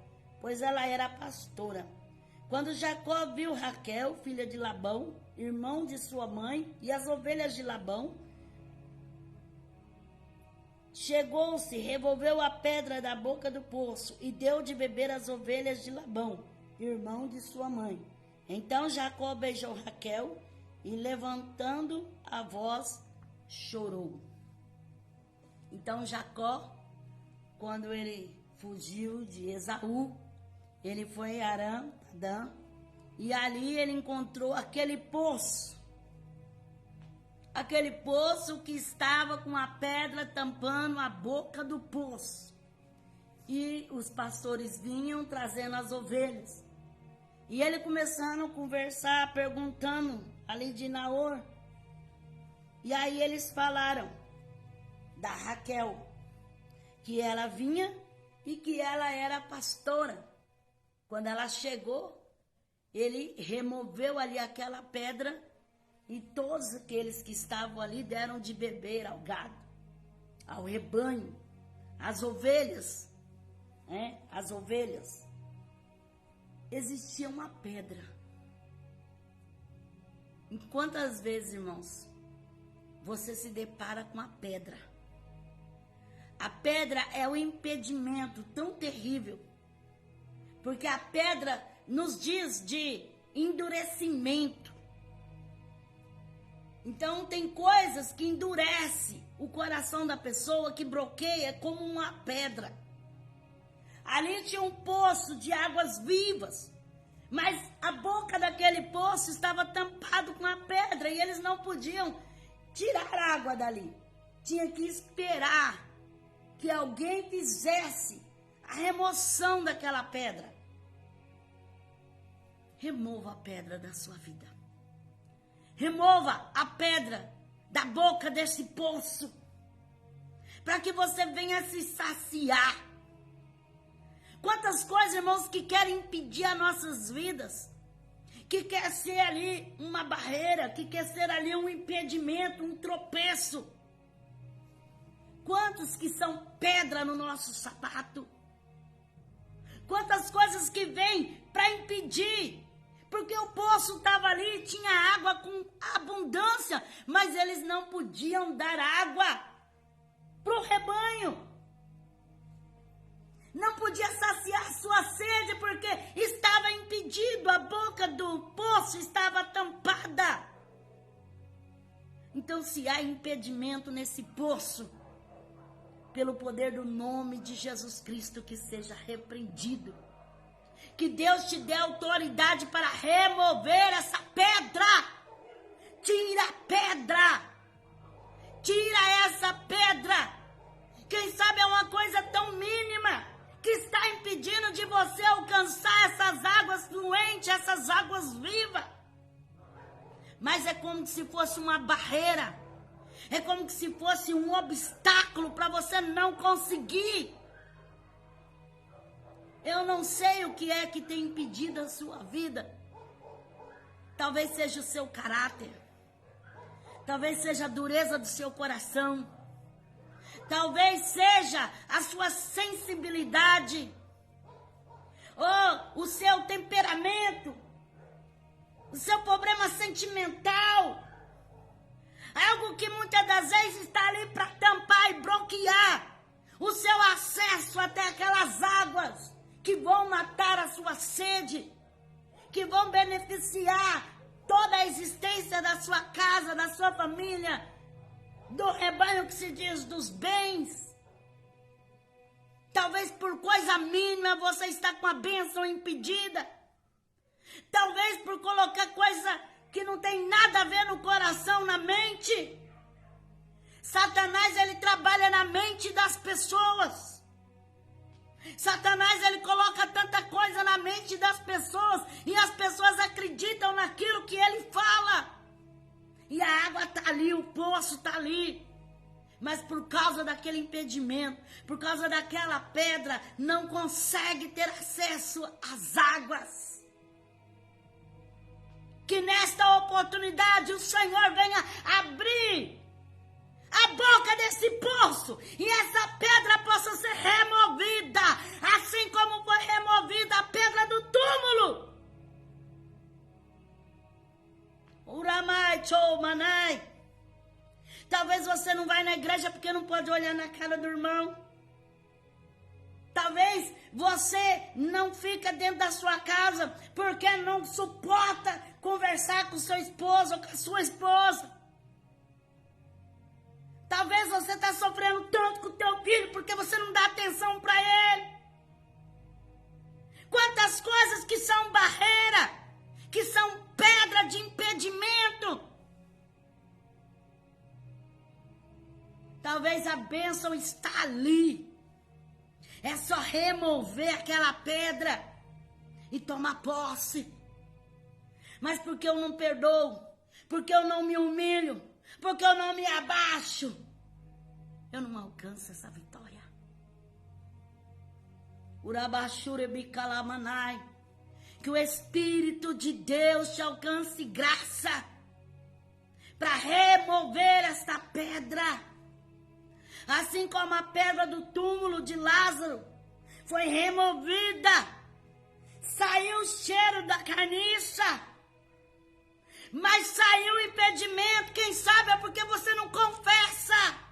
pois ela era pastora. Quando Jacó viu Raquel, filha de Labão, irmão de sua mãe, e as ovelhas de Labão, chegou-se, revolveu a pedra da boca do poço e deu de beber as ovelhas de Labão, irmão de sua mãe. Então Jacó beijou Raquel e, levantando a voz, chorou. Então Jacó, quando ele fugiu de Esaú, ele foi a Arã, Padã, e ali ele encontrou aquele poço que estava com a pedra tampando a boca do poço. E os pastores vinham trazendo as ovelhas. E ele começando a conversar, perguntando ali de Naor. E aí eles falaram da Raquel, que ela vinha e que ela era pastora. Quando ela chegou, ele removeu ali aquela pedra e todos aqueles que estavam ali deram de beber ao gado, ao rebanho, às ovelhas, né? As ovelhas. Existia uma pedra. E quantas vezes, irmãos, você se depara com a pedra? A pedra é um impedimento tão terrível, porque a pedra nos diz de endurecimento. Então tem coisas que endurecem o coração da pessoa, que bloqueia como uma pedra. Ali tinha um poço de águas vivas, mas a boca daquele poço estava tampado com a pedra e eles não podiam tirar água dali. Tinha que esperar que alguém fizesse a remoção daquela pedra. Remova a pedra da sua vida. Remova a pedra da boca desse poço, para que você venha se saciar. Quantas coisas, irmãos, que querem impedir as nossas vidas, que quer ser ali uma barreira, que quer ser ali um impedimento, um tropeço. Quantos que são pedra no nosso sapato? Quantas coisas que vêm para impedir, porque o poço estava ali, tinha água com abundância, mas eles não podiam dar água para o rebanho. Não podia saciar sua sede, porque estava impedido, a boca do poço estava tampada. Então, se há impedimento nesse poço, pelo poder do nome de Jesus Cristo, que seja repreendido. Que Deus te dê autoridade para remover essa pedra. Tira a pedra. Tira essa pedra. Quem sabe é uma coisa tão mínima que está impedindo de você alcançar essas águas fluentes, essas águas vivas. Mas é como se fosse uma barreira. É como se fosse um obstáculo para você não conseguir. Eu não sei o que é que tem impedido a sua vida. Talvez seja o seu caráter. Talvez seja a dureza do seu coração. Talvez seja a sua sensibilidade. Ou o seu temperamento. O seu problema sentimental. Algo que muitas das vezes está ali para tampar e bloquear o seu acesso até aquelas águas que vão matar a sua sede, que vão beneficiar toda a existência da sua casa, da sua família, do rebanho que se diz dos bens. Talvez por coisa mínima você está com a bênção impedida. Talvez por colocar coisa que não tem nada a ver no coração, na mente. Satanás, ele trabalha na mente das pessoas. Satanás, ele coloca tanta coisa na mente das pessoas e as pessoas acreditam naquilo que ele fala. E a água está ali, o poço está ali. Mas por causa daquele impedimento, por causa daquela pedra, não consegue ter acesso às águas. Que nesta oportunidade o Senhor venha abrir a boca desse poço e essa pedra possa ser removida, assim como foi removida a pedra do túmulo. Uramai, Choumanai. Talvez você não vai na igreja porque não pode olhar na cara do irmão. Talvez você não fica dentro da sua casa porque não suporta conversar com seu esposo ou com a sua esposa. Talvez você está sofrendo tanto com o teu filho porque você não dá atenção para ele. Quantas coisas que são barreira, que são pedra de impedimento. Talvez a bênção está ali. É só remover aquela pedra e tomar posse. Mas porque eu não perdoo, porque eu não me humilho, porque eu não me abaixo, eu não alcanço essa vitória. Urabashurebicalamanai. Que o Espírito de Deus te alcance graça para remover esta pedra. Assim como a pedra do túmulo de Lázaro foi removida, saiu o cheiro da carniça, mas saiu o impedimento. Quem sabe é porque você não confessa.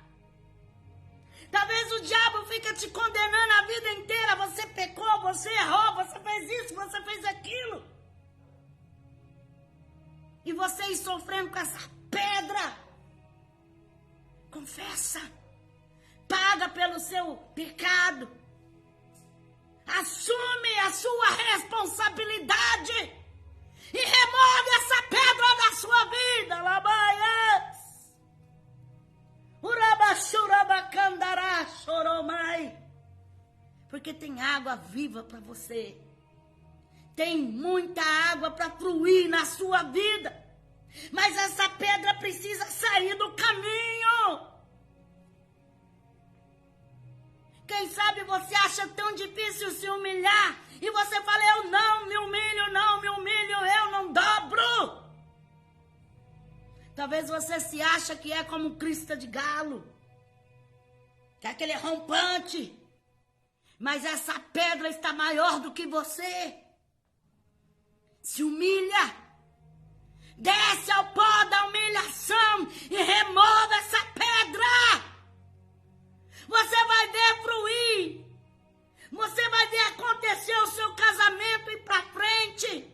Talvez o diabo fique te condenando a vida inteira. Você pecou, você errou, você fez isso, você fez aquilo. E você ir sofrendo com essa pedra. Confessa. Paga pelo seu pecado. Assume a sua responsabilidade. E remove essa pedra da sua vida. Labaias. Urabachurabacandará choromai. Porque tem água viva para você. Tem muita água para fluir na sua vida. Mas essa pedra precisa sair do caminho. Quem sabe você acha tão difícil se humilhar. E você fala, eu não me humilho, eu não dobro. Talvez você se acha que é como crista de galo. Que é aquele rompante. Mas essa pedra está maior do que você. Se humilha. Desce ao pó da humilhação e remova essa pedra. Você vai ver fluir. Você vai ver acontecer o seu casamento ir para frente.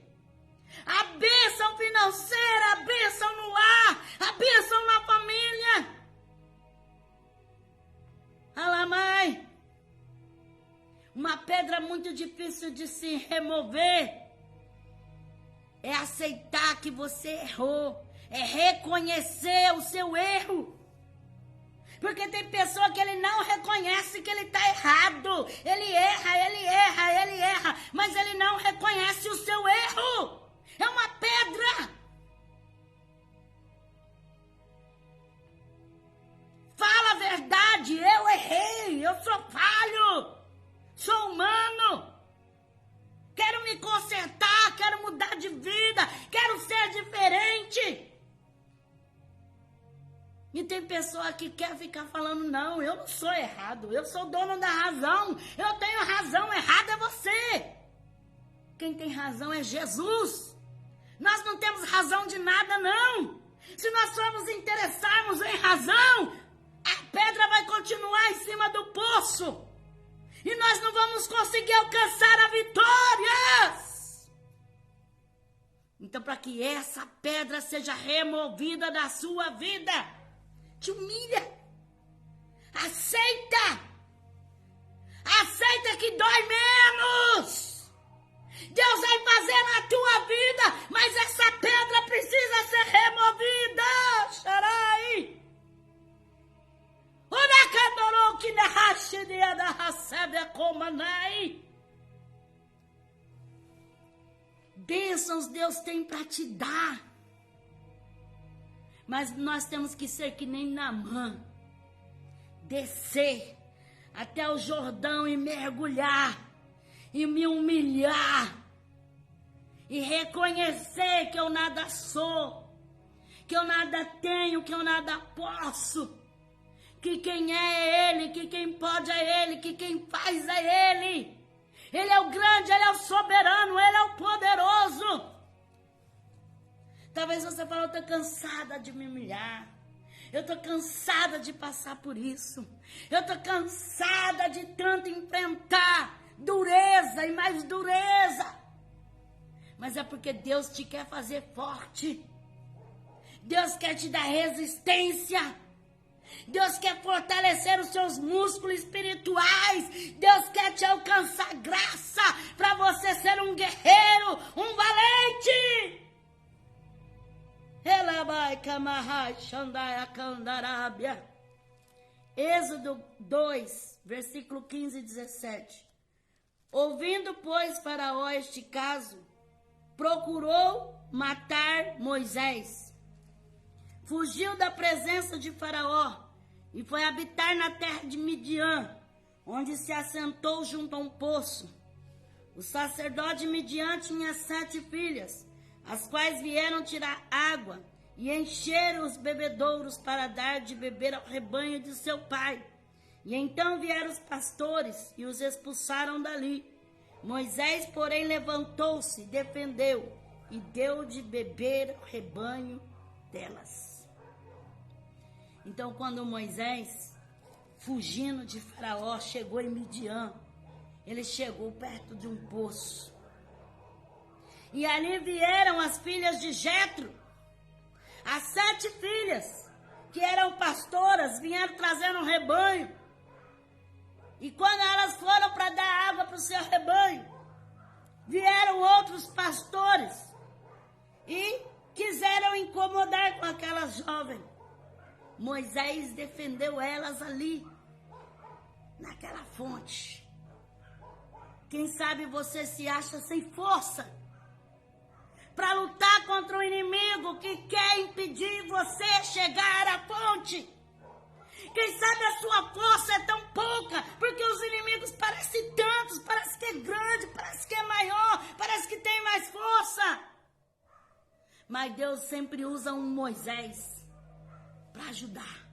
A bênção financeira, a bênção no lar, a bênção na família. Alamai. Uma pedra muito difícil de se remover é aceitar que você errou. É reconhecer o seu erro. Porque tem pessoa que ele não reconhece que ele está errado. Ele erra, mas ele não reconhece o seu erro. É uma pedra. Fala a verdade, eu errei, eu sou falho, sou humano. Quero me consertar, quero mudar de vida, quero ser diferente. E tem pessoa que quer ficar falando, não, eu não sou errado, eu sou dono da razão, eu tenho razão, errado é você. Quem tem razão é Jesus. Nós não temos razão de nada, não. Se nós formos interessarmos em razão, a pedra vai continuar em cima do poço. E nós não vamos conseguir alcançar a vitória. Então, para que essa pedra seja removida da sua vida, te humilha. Aceita. Aceita que dói menos. Deus vai fazer na tua vida, mas essa pedra precisa ser removida. Xarai. bênçãos Deus tem para te dar. Mas nós temos que ser que nem Naamã. Descer até o Jordão e mergulhar. E me humilhar. E reconhecer que eu nada sou. Que eu nada tenho, que eu nada posso. Que quem é Ele, que quem pode é Ele, que quem faz é Ele. Ele é o grande, Ele é o soberano, Ele é o poderoso. Talvez você fale, eu estou cansada de me humilhar. Eu estou cansada de passar por isso. Eu estou cansada de tanto enfrentar dureza e mais dureza. Mas é porque Deus te quer fazer forte. Deus quer te dar resistência. Deus quer fortalecer os seus músculos espirituais. Deus quer te alcançar graça para você ser um guerreiro, um valente. Êxodo 2, versículo 15 e 17. Ouvindo, pois, Faraó este caso, procurou matar Moisés. Fugiu da presença de Faraó e foi habitar na terra de Midian, onde se assentou junto a um poço. O sacerdote de Midian tinha 7 filhas, as quais vieram tirar água e encheram os bebedouros para dar de beber ao rebanho de seu pai. E então vieram os pastores e os expulsaram dali. Moisés, porém, levantou-se, defendeu e deu de beber ao rebanho delas. Então, quando Moisés, fugindo de Faraó, chegou em Midian, ele chegou perto de um poço. E ali vieram as filhas de Jetro, as 7 filhas, que eram pastoras, vieram trazendo um rebanho. E quando elas foram para dar água para o seu rebanho, vieram outros pastores e quiseram incomodar com aquela jovem. Moisés defendeu elas ali, naquela fonte. Quem sabe você se acha sem força para lutar contra o inimigo que quer impedir você chegar à fonte. Quem sabe a sua força é tão pouca, porque os inimigos parecem tantos, parece que é grande, parece que é maior, parece que tem mais força. Mas Deus sempre usa um Moisés para ajudar.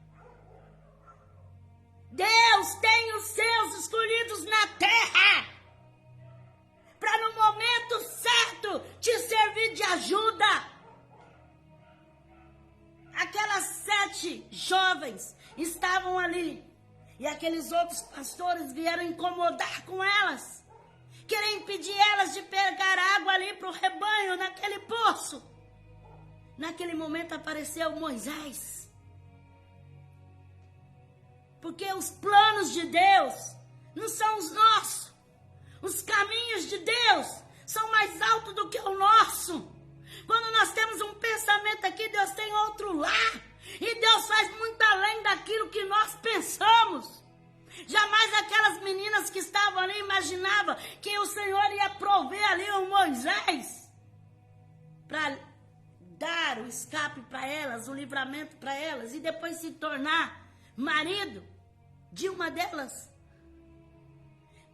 Deus tem os seus escolhidos na terra, para no momento certo te servir de ajuda. Aquelas 7 jovens estavam ali, e aqueles outros pastores vieram incomodar com elas, querer impedir elas de pegar água ali para o rebanho, naquele poço. Naquele momento apareceu Moisés, porque os planos de Deus não são os nossos, os caminhos de Deus são mais altos do que o nosso. Quando nós temos um pensamento aqui, Deus tem outro lá. E Deus faz muito além daquilo que nós pensamos. Jamais aquelas meninas que estavam ali imaginavam que o Senhor ia prover ali um Moisés para dar o escape para elas, o livramento para elas, e depois se tornar marido de uma delas.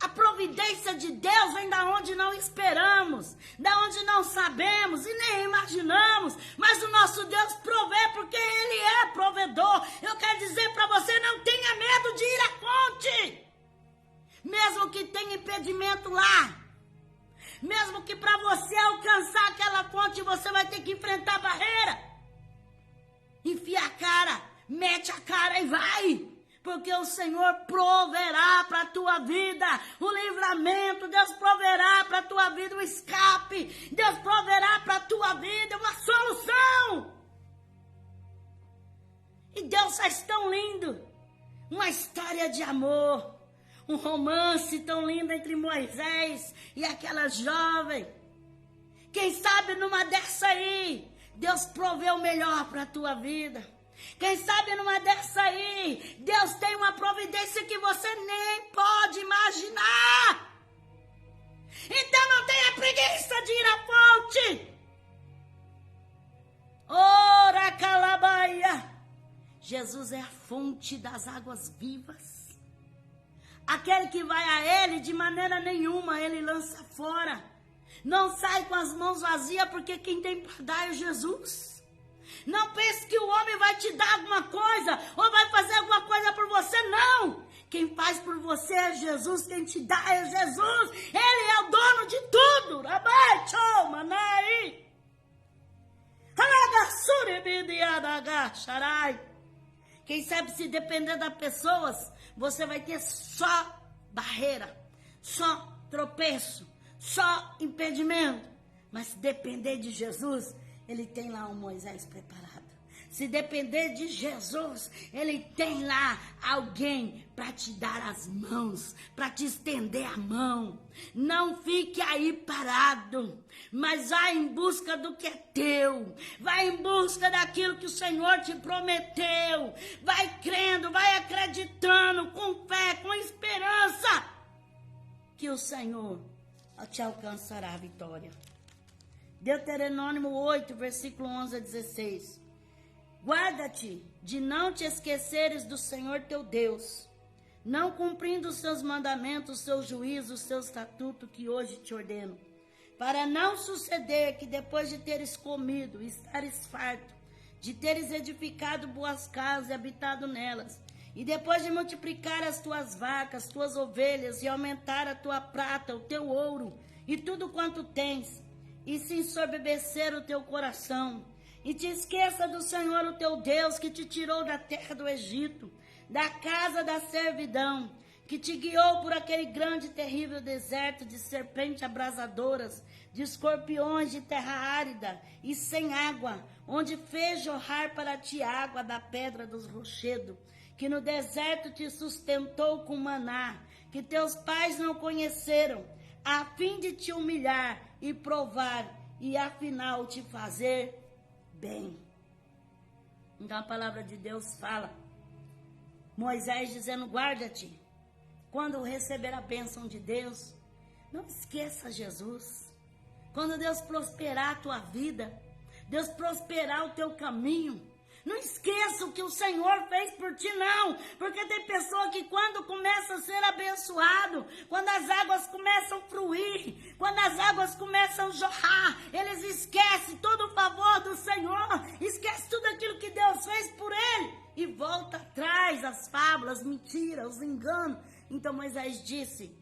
A providência de Deus vem da onde não esperamos, da onde não sabemos e nem imaginamos, mas o nosso Deus provê porque Ele é provedor. Eu quero dizer para você, não tenha medo de ir à fonte, mesmo que tenha impedimento lá, mesmo que para você alcançar aquela fonte você vai ter que enfrentar barreira. Enfia a cara, mete a cara e vai. Porque o Senhor proverá para a tua vida o livramento, Deus proverá para a tua vida o escape, Deus proverá para a tua vida uma solução. E Deus faz tão lindo, uma história de amor, um romance tão lindo entre Moisés e aquela jovem. Quem sabe numa dessa aí, Deus provê o melhor para a tua vida. Quem sabe numa dessa aí, Deus tem uma providência que você nem pode imaginar. Então não tenha preguiça de ir à fonte. Ora calabaia. Jesus é a fonte das águas vivas. Aquele que vai a ele, de maneira nenhuma, ele lança fora. Não sai com as mãos vazias, porque quem tem para dar é Jesus. Não pense que o homem vai te dar alguma coisa, ou vai fazer alguma coisa por você, não. Quem faz por você é Jesus, quem te dá é Jesus. Ele é o dono de tudo. Rabai, tchau, manai. Quem sabe, se depender das pessoas, você vai ter só barreira, só tropeço, só impedimento. Mas se depender de Jesus, ele tem lá um Moisés preparado. Se depender de Jesus, ele tem lá alguém para te dar as mãos, para te estender a mão. Não fique aí parado, mas vai em busca do que é teu. Vai em busca daquilo que o Senhor te prometeu. Vai crendo, vai acreditando, com fé, com esperança, que o Senhor te alcançará a vitória. Deuteronômio 8, versículo 11 a 16. Guarda-te de não te esqueceres do Senhor teu Deus, não cumprindo os seus mandamentos, os seus juízos, os seus estatutos que hoje te ordeno, para não suceder que depois de teres comido, estares farto, de teres edificado boas casas e habitado nelas, e depois de multiplicar as tuas vacas, tuas ovelhas, e aumentar a tua prata, o teu ouro, e tudo quanto tens, e se ensoberbecer o teu coração, e te esqueça do Senhor, o teu Deus, que te tirou da terra do Egito, da casa da servidão, que te guiou por aquele grande e terrível deserto de serpentes abrasadoras, de escorpiões, de terra árida e sem água, onde fez jorrar para ti água da pedra dos rochedos, que no deserto te sustentou com maná, que teus pais não conheceram, a fim de te humilhar e provar, e afinal te fazer bem. Então a palavra de Deus fala, Moisés dizendo, guarda-te, quando receber a bênção de Deus, não esqueça Jesus. Quando Deus prosperar a tua vida, Deus prosperar o teu caminho, não esqueça o que o Senhor fez por ti, não. Porque tem pessoa que quando começa a ser abençoado, quando as águas começam a fluir, quando as águas começam a jorrar, eles esquecem todo o favor do Senhor, esquece tudo aquilo que Deus fez por ele e volta atrás, as fábulas, mentiras, os enganos. Então Moisés disse,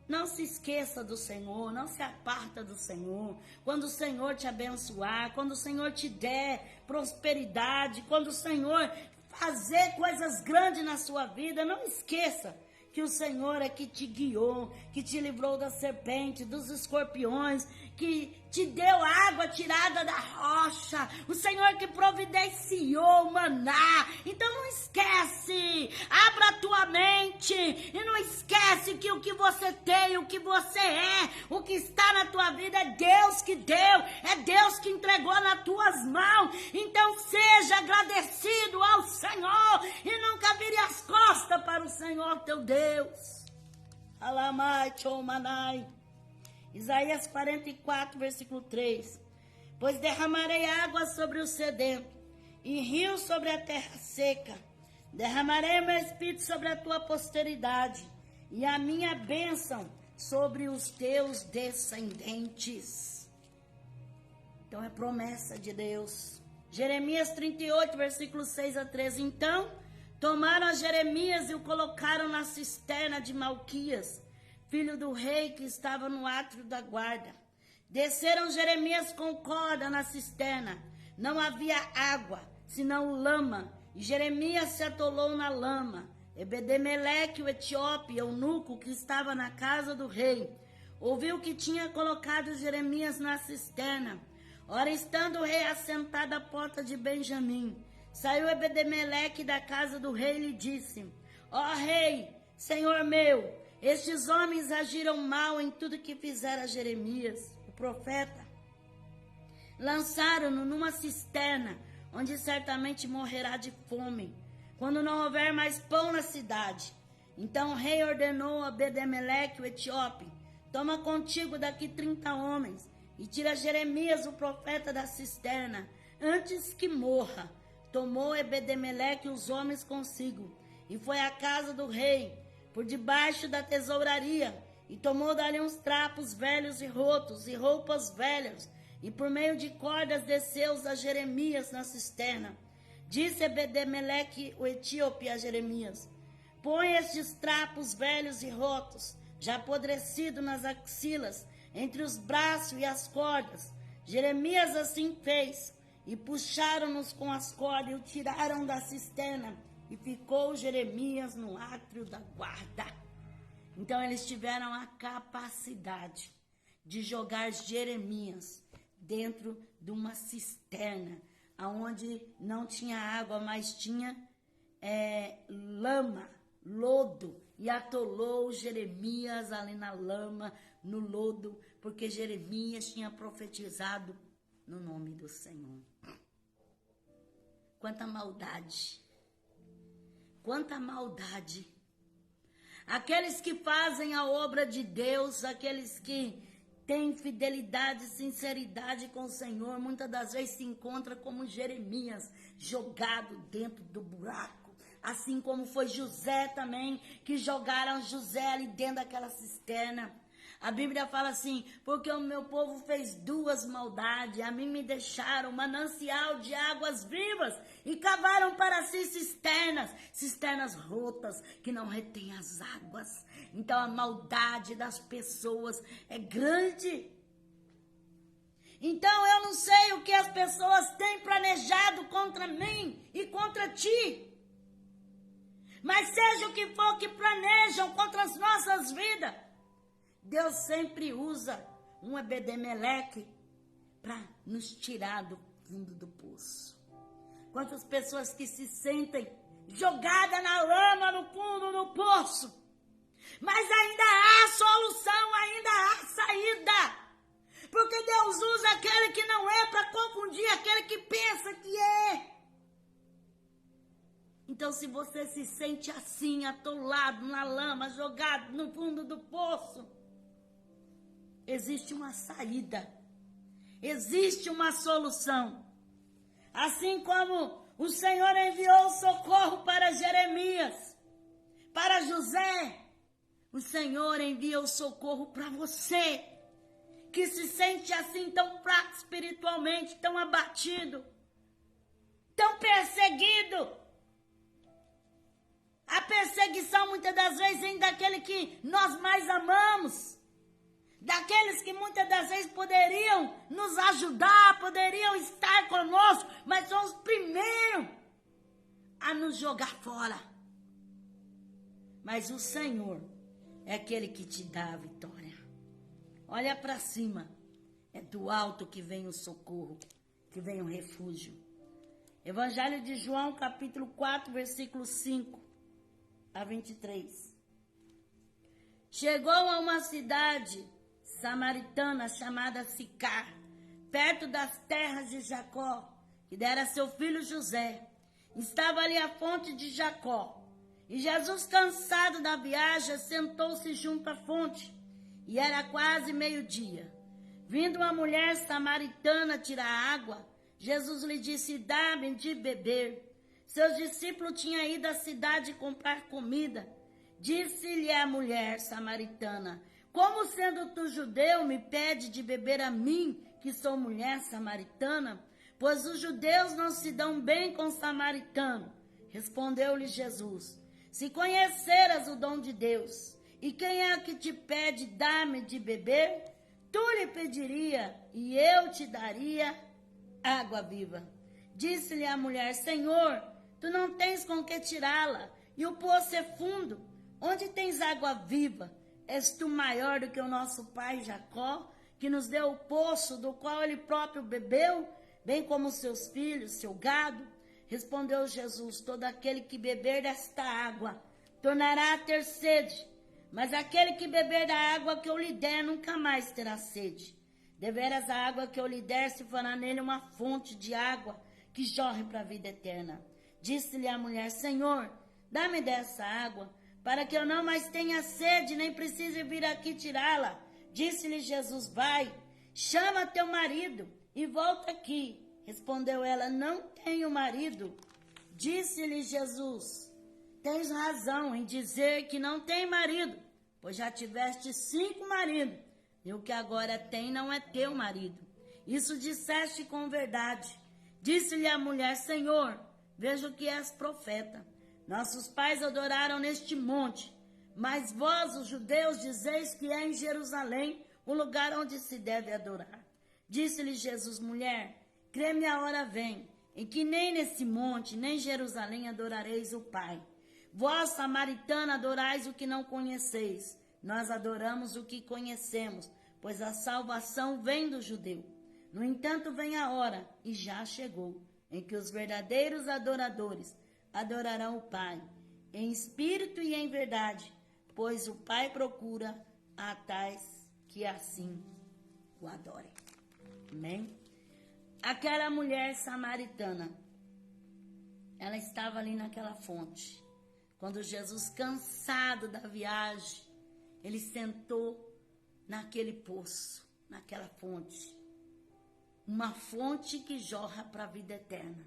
não se esqueça do Senhor, não se aparta do Senhor. Quando o Senhor te abençoar, quando o Senhor te der prosperidade, quando o Senhor fazer coisas grandes na sua vida, não esqueça que o Senhor é que te guiou, que te livrou da serpente, dos escorpiões, que te deu água tirada da rocha, o Senhor que providenciou o maná. Então não esquece, abra a tua mente e não esquece que o que você tem, o que você é, o que está na tua vida é Deus que deu, é Deus que entregou nas tuas mãos. Então seja agradecido ao Senhor e nunca vire as costas para o Senhor teu Deus. Alamai, chomanai. Isaías 44, versículo 3. Pois derramarei água sobre o sedento, e rio sobre a terra seca. Derramarei meu espírito sobre a tua posteridade, e a minha bênção sobre os teus descendentes. Então é promessa de Deus. Jeremias 38, versículo 6 a 13. Então tomaram a Jeremias e o colocaram na cisterna de Malquias, filho do rei, que estava no átrio da guarda. Desceram Jeremias com corda na cisterna. Não havia água, senão lama, e Jeremias se atolou na lama. Ebedemeleque, o etíope, eunuco, que estava na casa do rei, ouviu que tinha colocado Jeremias na cisterna. Ora, estando o rei assentado à porta de Benjamim, saiu Ebedemeleque da casa do rei e lhe disse, ó rei, senhor meu, estes homens agiram mal em tudo que fizeram a Jeremias, o profeta. Lançaram-no numa cisterna, onde certamente morrerá de fome, quando não houver mais pão na cidade. Então o rei ordenou a Ebedemeleque, o etíope, toma contigo daqui 30 homens e tira Jeremias, o profeta, da cisterna, antes que morra. Tomou Ebed-Meleque os homens consigo, e foi à casa do rei, por debaixo da tesouraria, e tomou dali uns trapos velhos e rotos, e roupas velhas, e por meio de cordas desceu a Jeremias na cisterna. Disse Ebed-Meleque, o etíope, a Jeremias: põe estes trapos velhos e rotos, já apodrecido nas axilas, entre os braços e as cordas. Jeremias assim fez, e puxaram-nos com as cordas e o tiraram da cisterna, e ficou Jeremias no átrio da guarda. Então eles tiveram a capacidade de jogar Jeremias dentro de uma cisterna, onde não tinha água, mas tinha lama, lodo, e atolou Jeremias ali na lama, no lodo, porque Jeremias tinha profetizado no nome do Senhor. Quanta maldade, quanta maldade. Aqueles que fazem a obra de Deus, aqueles que têm fidelidade e sinceridade com o Senhor, muitas das vezes se encontra como Jeremias, jogado dentro do buraco. Assim como foi José também, que jogaram José ali dentro daquela cisterna. A Bíblia fala assim: porque o meu povo fez duas maldades, a mim me deixaram manancial de águas vivas e cavaram para si cisternas rotas que não retêm as águas. Então a maldade das pessoas é grande. Então eu não sei o que as pessoas têm planejado contra mim e contra ti. Mas seja o que for que planejam contra as nossas vidas, Deus sempre usa um Ebed-Meleque para nos tirar do fundo do poço. Quantas pessoas que se sentem jogadas na lama, no fundo do poço, mas ainda há solução, ainda há saída. Porque Deus usa aquele que não é para confundir aquele que pensa que é. Então, se você se sente assim, atolado na lama, jogado no fundo do poço, existe uma saída, existe uma solução. Assim como o Senhor enviou socorro para Jeremias, para José, o Senhor envia o socorro para você, que se sente assim tão fraco espiritualmente, tão abatido, tão perseguido. A perseguição muitas das vezes vem daquele que nós mais amamos, daqueles que muitas das vezes poderiam nos ajudar, poderiam estar conosco, mas são os primeiros a nos jogar fora. Mas o Senhor é aquele que te dá a vitória. Olha para cima, é do alto que vem o socorro, que vem o refúgio. Evangelho de João, capítulo 4, versículo 5 a 23. Chegou a uma cidade samaritana chamada Sicar, perto das terras de Jacó, que dera seu filho José. Estava ali a fonte de Jacó. E Jesus, cansado da viagem, sentou-se junto à fonte. E era quase meio-dia. Vindo uma mulher samaritana tirar água, Jesus lhe disse: dá-me de beber. Seus discípulos tinham ido à cidade comprar comida. Disse-lhe a mulher samaritana: como sendo tu judeu, me pede de beber a mim, que sou mulher samaritana? Pois os judeus não se dão bem com os samaritanos. Respondeu-lhe Jesus: se conheceras o dom de Deus, e quem é que te pede, dá-me de beber, tu lhe pediria, e eu te daria água viva. Disse-lhe a mulher: Senhor, tu não tens com que tirá-la, e o poço é fundo. Onde tens água viva? És tu maior do que o nosso pai Jacó, que nos deu o poço do qual ele próprio bebeu, bem como seus filhos, seu gado? Respondeu Jesus: todo aquele que beber desta água tornará a ter sede, mas aquele que beber da água que eu lhe der nunca mais terá sede. Deveras a água que eu lhe der se fará nele uma fonte de água que jorre para a vida eterna. Disse-lhe a mulher: Senhor, dá-me dessa água, para que eu não mais tenha sede, nem precise vir aqui tirá-la. Disse-lhe Jesus: vai, chama teu marido e volta aqui. Respondeu ela: não tenho marido. Disse-lhe Jesus: tens razão em dizer que não tem marido, pois já tiveste 5 maridos, e o que agora tem não é teu marido. Isso disseste com verdade. Disse-lhe a mulher: Senhor, vejo que és profeta. Nossos pais adoraram neste monte, mas vós, os judeus, dizeis que é em Jerusalém o lugar onde se deve adorar. Disse-lhe Jesus: mulher, crê-me, a hora vem, em que nem nesse monte, nem em Jerusalém adorareis o Pai. Vós, samaritana, adorais o que não conheceis. Nós adoramos o que conhecemos, pois a salvação vem do judeu. No entanto, vem a hora, e já chegou, em que os verdadeiros adoradores adorarão o Pai, em espírito e em verdade, pois o Pai procura a tais que assim o adorem. Amém? Aquela mulher samaritana, ela estava ali naquela fonte. Quando Jesus, cansado da viagem, ele sentou naquele poço, naquela fonte. Uma fonte que jorra para a vida eterna.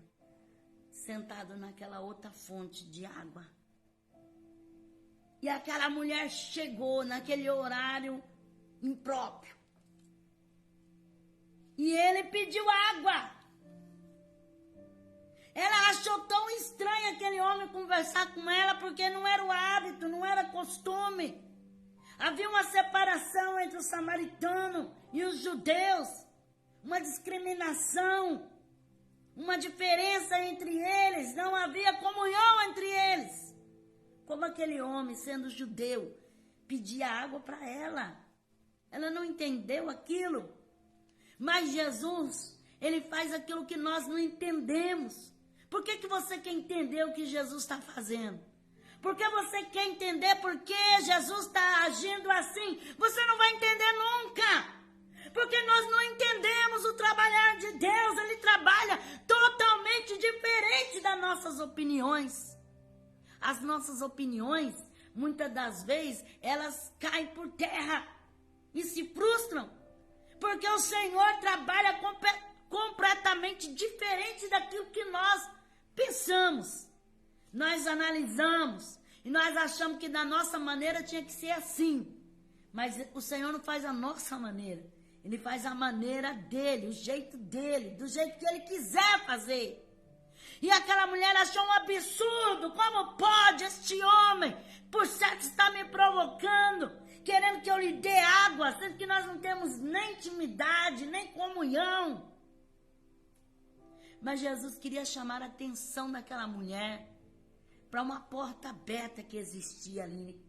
Sentado naquela outra fonte de água. E aquela mulher chegou naquele horário impróprio. E ele pediu água. Ela achou tão estranho aquele homem conversar com ela, porque não era o hábito, não era costume. Havia uma separação entre o samaritano e os judeus, uma discriminação, uma diferença entre eles, não havia comunhão entre eles. Como aquele homem, sendo judeu, pedia água para ela. Ela não entendeu aquilo. Mas Jesus, ele faz aquilo que nós não entendemos. Por que você quer entender o que Jesus está fazendo? Porque você quer entender por que Jesus está agindo assim? Você não vai entender nunca. Porque nós não entendemos o trabalhar de Deus. Ele trabalha totalmente diferente das nossas opiniões. As nossas opiniões, muitas das vezes, elas caem por terra e se frustram. Porque o Senhor trabalha completamente diferente daquilo que nós pensamos. Nós analisamos e nós achamos que da nossa maneira tinha que ser assim. Mas o Senhor não faz a nossa maneira. Ele faz a maneira dele, o jeito dele, do jeito que ele quiser fazer. E aquela mulher achou um absurdo. Como pode este homem, por certo, estar me provocando, querendo que eu lhe dê água, sendo que nós não temos nem intimidade, nem comunhão. Mas Jesus queria chamar a atenção daquela mulher para uma porta aberta que existia ali,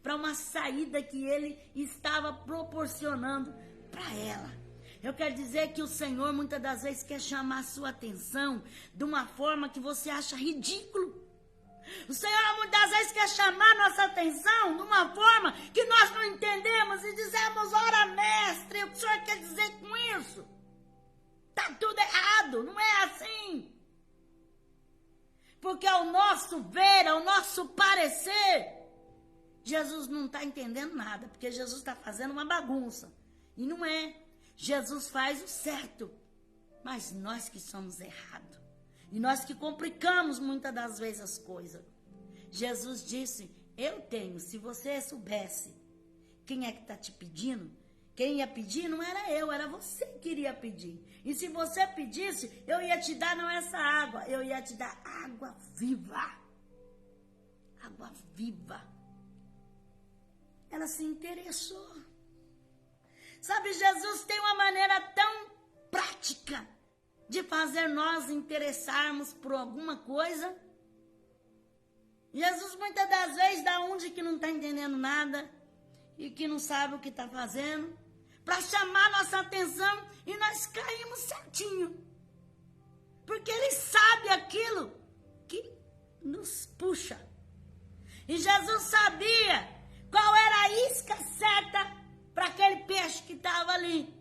para uma saída que ele estava proporcionando para ela. Eu quero dizer que o Senhor muitas das vezes quer chamar a sua atenção de uma forma que você acha ridículo. O Senhor muitas das vezes quer chamar a nossa atenção de uma forma que nós não entendemos e dizemos: ora, mestre, o que o Senhor quer dizer com isso? Está tudo errado, não é assim. Porque ao nosso ver, ao nosso parecer, Jesus não está entendendo nada, porque Jesus está fazendo uma bagunça. E não é. Jesus faz o certo, mas nós que somos errados. E nós que complicamos muitas das vezes as coisas. Jesus disse: eu tenho, se você soubesse quem é que está te pedindo, quem ia pedir não era eu, era você que iria pedir. E se você pedisse, eu ia te dar não essa água, eu ia te dar água viva. Água viva. Ela se interessou. Sabe, Jesus tem uma maneira tão prática de fazer nós interessarmos por alguma coisa. Jesus muitas das vezes dá um de que não está entendendo nada e que não sabe o que está fazendo, para chamar nossa atenção, e nós caímos certinho. Porque ele sabe aquilo que nos puxa. E Jesus sabia qual era a isca certa para aquele peixe que estava ali.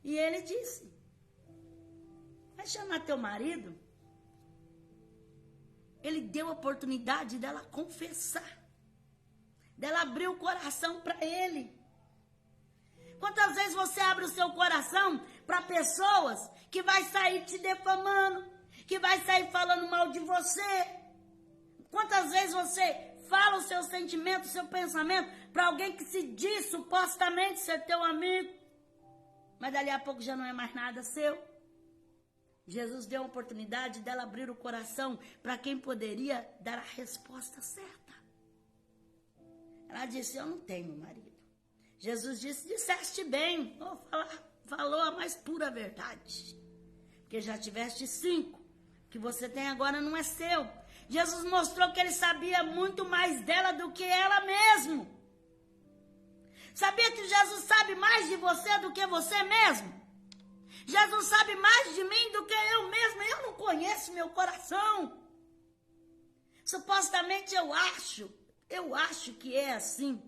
E ele disse: vai chamar teu marido. Ele deu a oportunidade dela confessar, dela abrir o coração para ele. Quantas vezes você abre o seu coração para pessoas que vai sair te defamando, que vai sair falando mal de você? Quantas vezes você fala o seu sentimento, o seu pensamento para alguém que se diz supostamente ser teu amigo, mas dali a pouco já não é mais nada seu? Jesus deu a oportunidade dela abrir o coração para quem poderia dar a resposta certa. Ela disse, eu não tenho marido. Jesus disse, disseste bem, falou a mais pura verdade. Porque já tiveste 5, o que você tem agora não é seu. Jesus mostrou que ele sabia muito mais dela do que ela mesmo. Sabia que Jesus sabe mais de você do que você mesmo? Jesus sabe mais de mim do que eu mesmo. Eu não conheço meu coração. Supostamente eu acho que é assim.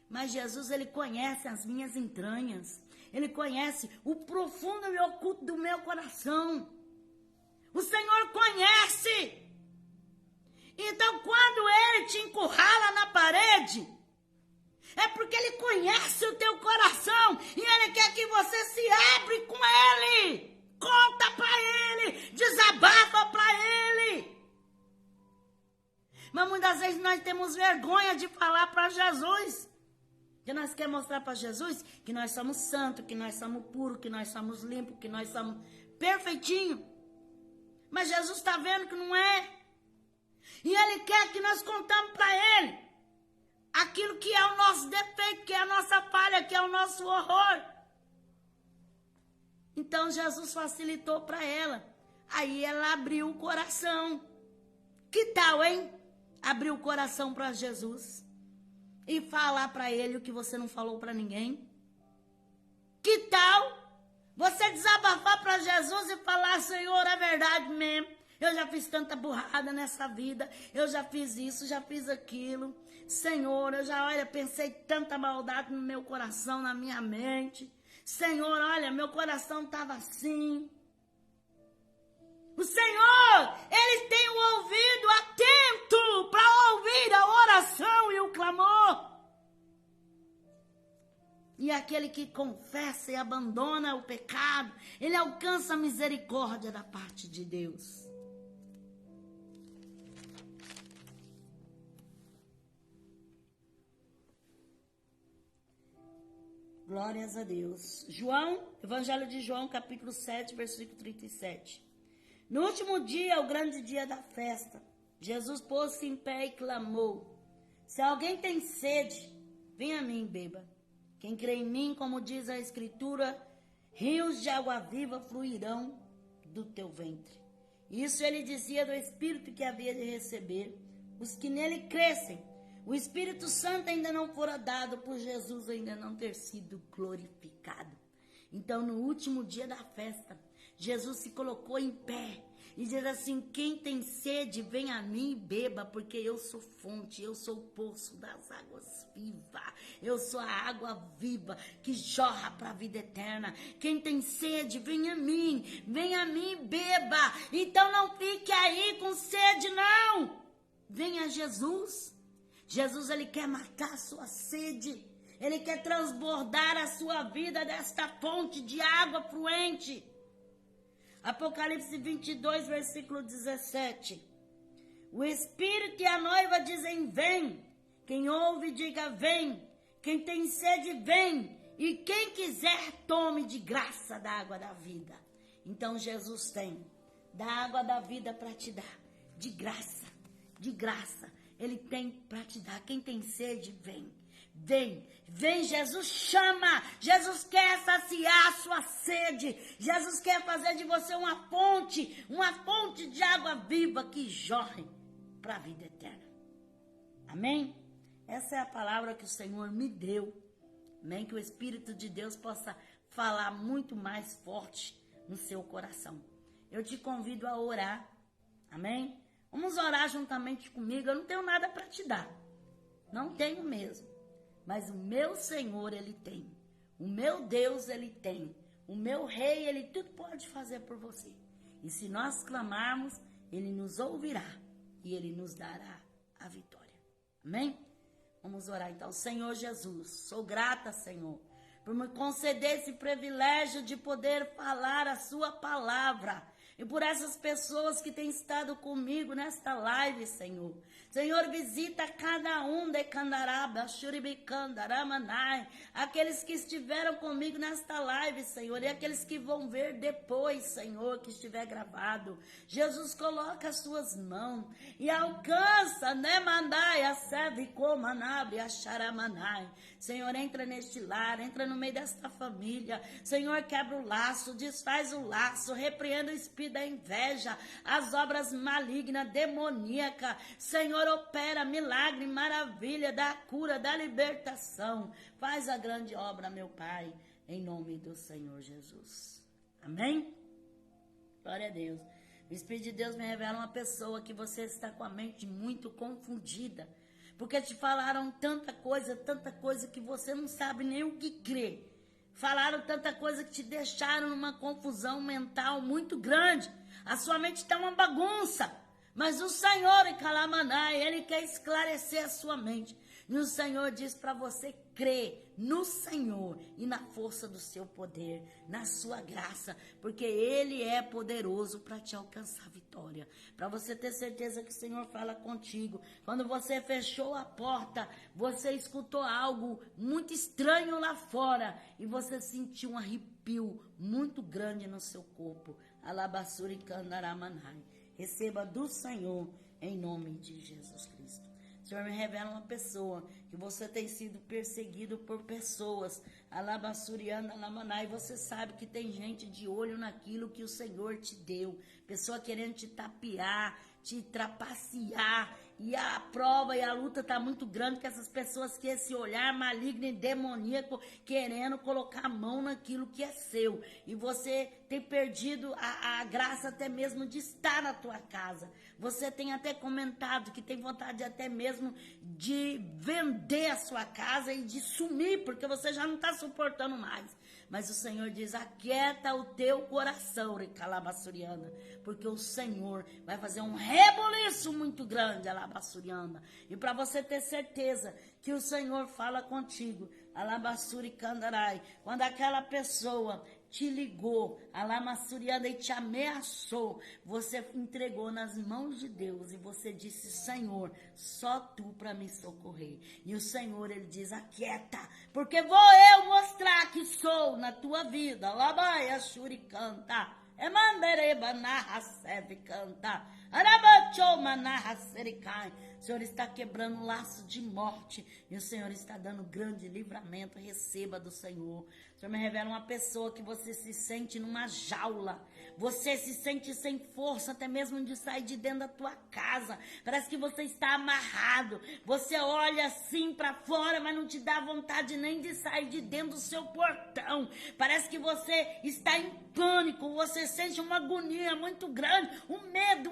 Mas Jesus, ele conhece as minhas entranhas. Ele conhece o profundo e oculto do meu coração. O Senhor conhece. Então, quando ele te encurrala na parede, é porque ele conhece o teu coração e ele quer que você se abre com ele. Conta para ele, desabafa para ele. Mas muitas vezes nós temos vergonha de falar para Jesus. Que nós queremos mostrar para Jesus que nós somos santos, que nós somos puros, que nós somos limpos, que nós somos perfeitinhos. Mas Jesus está vendo que não é. E ele quer que nós contamos para ele aquilo que é o nosso defeito, que é a nossa falha, que é o nosso horror. Então Jesus facilitou para ela. Aí ela abriu o coração. Que tal, hein? Abrir o coração para Jesus e falar para ele o que você não falou para ninguém. Que tal você desabafar para Jesus e falar, Senhor, é verdade mesmo. Eu já fiz tanta burrada nessa vida, eu já fiz isso, já fiz aquilo. Senhor, eu já, pensei tanta maldade no meu coração, na minha mente. Senhor, olha, meu coração estava assim. O Senhor, ele tem o ouvido atento para ouvir a oração e o clamor. E aquele que confessa e abandona o pecado, ele alcança a misericórdia da parte de Deus. Glórias a Deus. Evangelho de João, capítulo 7, versículo 37. No último dia, o grande dia da festa, Jesus pôs-se em pé e clamou: se alguém tem sede, venha a mim e beba. Quem crê em mim, como diz a Escritura, rios de água viva fluirão do teu ventre. Isso ele dizia do Espírito que havia de receber os que nele crescem. O Espírito Santo ainda não fora dado por Jesus ainda não ter sido glorificado. Então, no último dia da festa, Jesus se colocou em pé e diz assim: quem tem sede, vem a mim e beba, porque eu sou fonte, eu sou o poço das águas vivas. Eu sou a água viva que jorra para a vida eterna. Quem tem sede, vem a mim e beba. Então não fique aí com sede, não. Venha a Jesus. Jesus, ele quer matar a sua sede. Ele quer transbordar a sua vida desta fonte de água fluente. Apocalipse 22, versículo 17. O Espírito e a noiva dizem: vem. Quem ouve, diga: vem. Quem tem sede, vem. E quem quiser, tome de graça da água da vida. Então Jesus tem da água da vida para te dar. De graça, de graça. Ele tem para te dar. Quem tem sede, vem. Vem, Jesus chama. Jesus quer saciar a sua sede. Jesus quer fazer de você uma fonte de água viva que jorre para a vida eterna. Amém? Essa é a palavra que o Senhor me deu. Amém? Que o Espírito de Deus possa falar muito mais forte no seu coração. Eu te convido a orar. Amém? Vamos orar juntamente comigo. Eu não tenho nada para te dar. Não tenho mesmo. Mas o meu Senhor, ele tem. O meu Deus, ele tem. O meu Rei, ele tudo pode fazer por você. E se nós clamarmos, ele nos ouvirá. E ele nos dará a vitória. Amém? Vamos orar então. Senhor Jesus, sou grata, Senhor, por me conceder esse privilégio de poder falar a sua palavra. E por essas pessoas que têm estado comigo nesta live, Senhor. Senhor, visita cada um de Candaraba, Xuribicandaramanai, aqueles que estiveram comigo nesta live, Senhor, e aqueles que vão ver depois, Senhor, que estiver gravado. Jesus, coloca as suas mãos e alcança, né, Mandai, a Sevicomanabri, a Xaramanai. Senhor, entra neste lar, entra no meio desta família. Senhor, quebra o laço, desfaz o laço, repreenda o espírito da inveja, as obras malignas, demoníacas. Senhor, opera milagre, maravilha, da cura, da libertação. Faz a grande obra, meu Pai, em nome do Senhor Jesus. Amém? Glória a Deus. O Espírito de Deus me revela uma pessoa que você está com a mente muito confundida, porque te falaram tanta coisa que você não sabe nem o que crer. Falaram tanta coisa que te deixaram numa confusão mental muito grande. A sua mente está uma bagunça. Mas o Senhor, em Calamanai, Ele quer esclarecer a sua mente. E o Senhor diz para você crer no Senhor e na força do seu poder, na sua graça, porque Ele é poderoso para te alcançar a vitória. Para você ter certeza que o Senhor fala contigo. Quando você fechou a porta, você escutou algo muito estranho lá fora e você sentiu um arrepio muito grande no seu corpo. Alabassuri Candaramanai. Receba do Senhor em nome de Jesus Cristo. O Senhor me revela uma pessoa que você tem sido perseguido por pessoas. Alabassuriana, Lamanai, você sabe que tem gente de olho naquilo que o Senhor te deu. Pessoa querendo te tapear, te trapacear. E a prova e a luta está muito grande com essas pessoas que esse olhar maligno e demoníaco querendo colocar a mão naquilo que é seu. E você tem perdido a graça até mesmo de estar na tua casa. Você tem até comentado que tem vontade até mesmo de vender a sua casa e de sumir, porque você já não está suportando mais. Mas o Senhor diz, aquieta o teu coração, Calabassuriana, porque o Senhor vai fazer um rebuliço muito grande, Alabassuriana. E para você ter certeza que o Senhor fala contigo, Alabassuri Candarai, quando aquela pessoa te ligou, Alamassuriana, e te ameaçou, você entregou nas mãos de Deus e você disse, Senhor, só tu para me socorrer. E o Senhor, ele diz, aquieta, porque vou eu mostrar que sou na tua vida. Alabaia Shuricanta, Emandereba Narraseve canta, Arabachoma Narrasericai. O Senhor está quebrando laço de morte e o Senhor está dando grande livramento. Receba do Senhor. O Senhor me revela uma pessoa que você se sente numa jaula. Você se sente sem força até mesmo de sair de dentro da tua casa. Parece que você está amarrado. Você olha assim para fora, mas não te dá vontade nem de sair de dentro do seu portão. Parece que você está em pânico. Você sente uma agonia muito grande. Um medo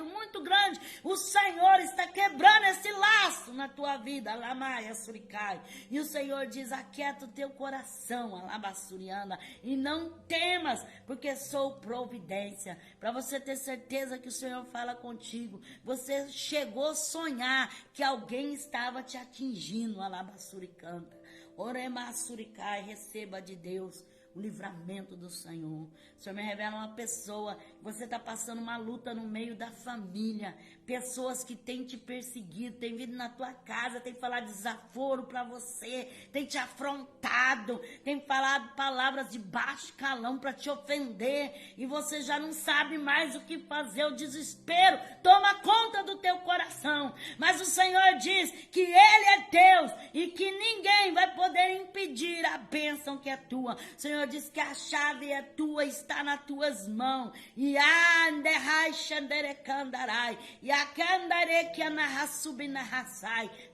muito grande. O Senhor está quebrando esse laço na tua vida. Alamaia Suricai. E o Senhor diz, aquieta o teu coração, Alabassuriana, e não temas, porque sou providência. Para você ter certeza que o Senhor fala contigo. Você chegou a sonhar que alguém estava te atingindo, Alabassuricanta. Oremasuricai, receba de Deus o livramento do Senhor. O Senhor me revela uma pessoa, você está passando uma luta no meio da família, pessoas que têm te perseguido, têm vindo na tua casa, têm falado desaforo para você, têm te afrontado, têm falado palavras de baixo calão para te ofender, e você já não sabe mais o que fazer, o desespero toma conta do teu coração, mas o Senhor diz que Ele é Deus, e que ninguém vai poder impedir a bênção que é tua. O Senhor diz que a chave é tua, está nas tuas mãos. E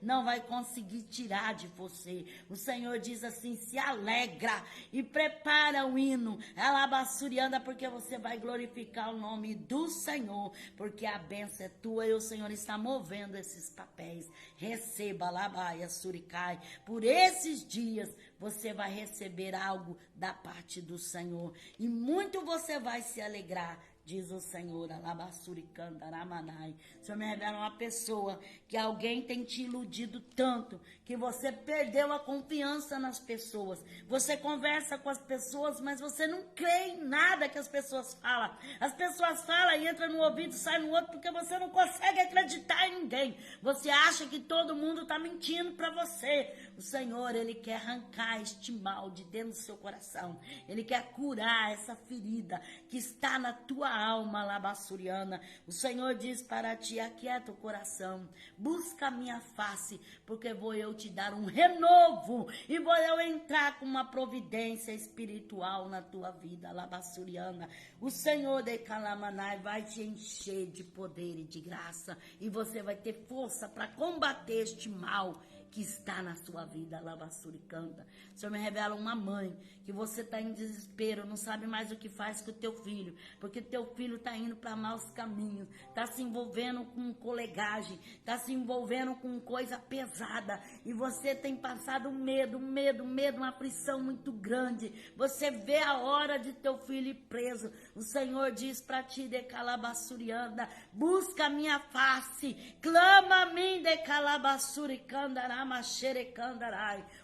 não vai conseguir tirar de você. O Senhor diz assim, se alegra e prepara o hino, Alabassuriana, porque você vai glorificar o nome do Senhor, porque a bênção é tua e o Senhor está movendo esses papéis. Receba, Alabaia Suricai, por esses dias você vai receber algo da parte do Senhor. E muito você vai se alegrar diz o Senhor. Alabassuricandaramarai. O Senhor me revela uma pessoa que alguém tem te iludido tanto que você perdeu a confiança nas pessoas. Você conversa com as pessoas, mas você não crê em nada que as pessoas falam. As pessoas falam e entra no ouvido, sai no outro, porque você não consegue acreditar em ninguém. Você acha que todo mundo está mentindo para você. O Senhor, Ele quer arrancar este mal de dentro do seu coração. Ele quer curar essa ferida que está na tua alma, labassuriana. O Senhor diz para ti: aquieta o coração, busca a minha face, porque vou eu te dar um renovo e vou eu entrar com uma providência espiritual na tua vida, labassuriana. O Senhor de Calamanai vai te encher de poder e de graça, e você vai ter força para combater este mal que está na sua vida, Labassuricanta. O Senhor me revela uma mãe, que você está em desespero, não sabe mais o que faz com o teu filho, porque teu filho está indo para maus caminhos, está se envolvendo com colegagem, está se envolvendo com coisa pesada, e você tem passado medo, uma aflição muito grande. Você vê a hora de teu filho ir preso. O Senhor diz para ti, de Calabassurianda: busca a minha face, clama a mim, de Calabassuricandará.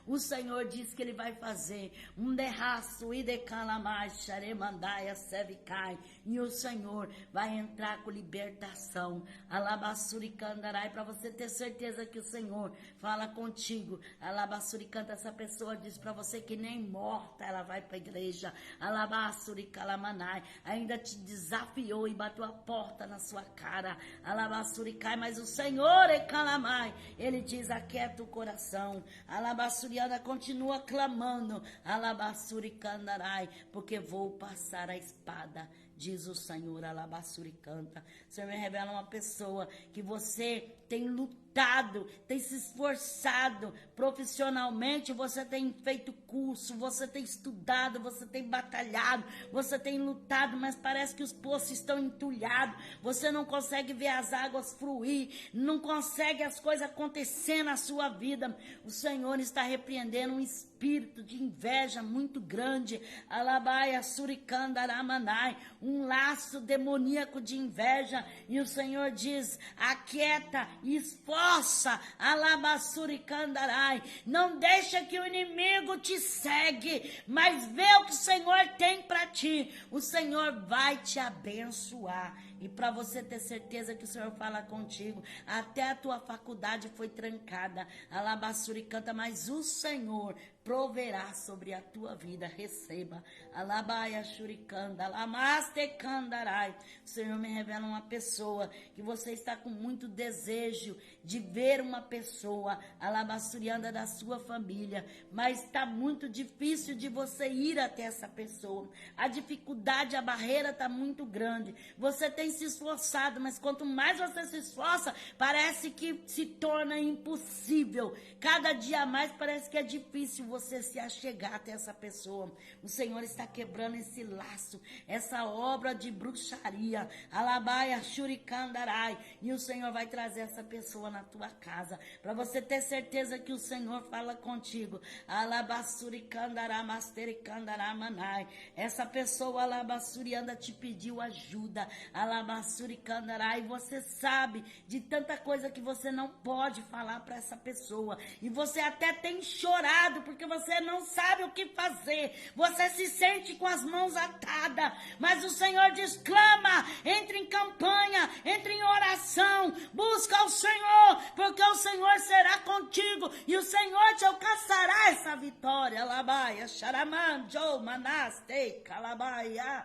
O Senhor diz que Ele vai fazer um derraço e decalamai, xaremandaia, sevicai, e o Senhor vai entrar com libertação, alabassuricandarai, para você ter certeza que o Senhor fala contigo. Alabassuricanta, essa pessoa diz para você que nem morta ela vai para a igreja, alabassuricalamanai, ainda te desafiou e bateu a porta na sua cara, alabassuricai, mas o Senhor é calamai, Ele diz: aquieta o coração. Alabassuriana continua clamando, alabassuricandarai, porque vou passar a espada, diz o Senhor. Alabassuricanta. O Senhor me revela uma pessoa que você tem lutado, tem se esforçado profissionalmente, você tem feito curso, você tem estudado, você tem batalhado, você tem lutado, mas parece que os poços estão entulhados, você não consegue ver as águas fluir, não consegue as coisas acontecer na sua vida. O Senhor está repreendendo um espírito de inveja muito grande, alabaia suricandaramanai, um laço demoníaco de inveja, e o Senhor diz: aquieta e esforça, alabassuricandarai, não deixa que o inimigo te segue, mas vê o que o Senhor tem para ti. O Senhor vai te abençoar. E para você ter certeza que o Senhor fala contigo, até a tua faculdade foi trancada, alabassuricanta, mas o Senhor proverá sobre a tua vida. Receba. Alabaia shuricanda, alamastecandarai. O Senhor me revela uma pessoa que você está com muito desejo de ver uma pessoa, alabassurianda, da sua família, mas está muito difícil de você ir até essa pessoa. A dificuldade, a barreira está muito grande. Você tem se esforçado, mas quanto mais você se esforça, parece que se torna impossível. Cada dia mais parece que é difícil você se achegar até essa pessoa. O Senhor está quebrando esse laço, essa obra de bruxaria, alabaia shuricandarai, e o Senhor vai trazer essa pessoa na tua casa, para você ter certeza que o Senhor fala contigo. Alabassuricandaramastericandaramanai, essa pessoa, alabassurianda, te pediu ajuda, alabassuricandarai, e você sabe de tanta coisa que você não pode falar para essa pessoa, e você até tem chorado, porque você não sabe o que fazer, você se sente com as mãos atadas, mas o Senhor diz: clama, entre em campanha, entre em oração, busca o Senhor, porque o Senhor será contigo, e o Senhor te alcançará essa vitória. Alabaia, xaramanjo, manaste, calabaia.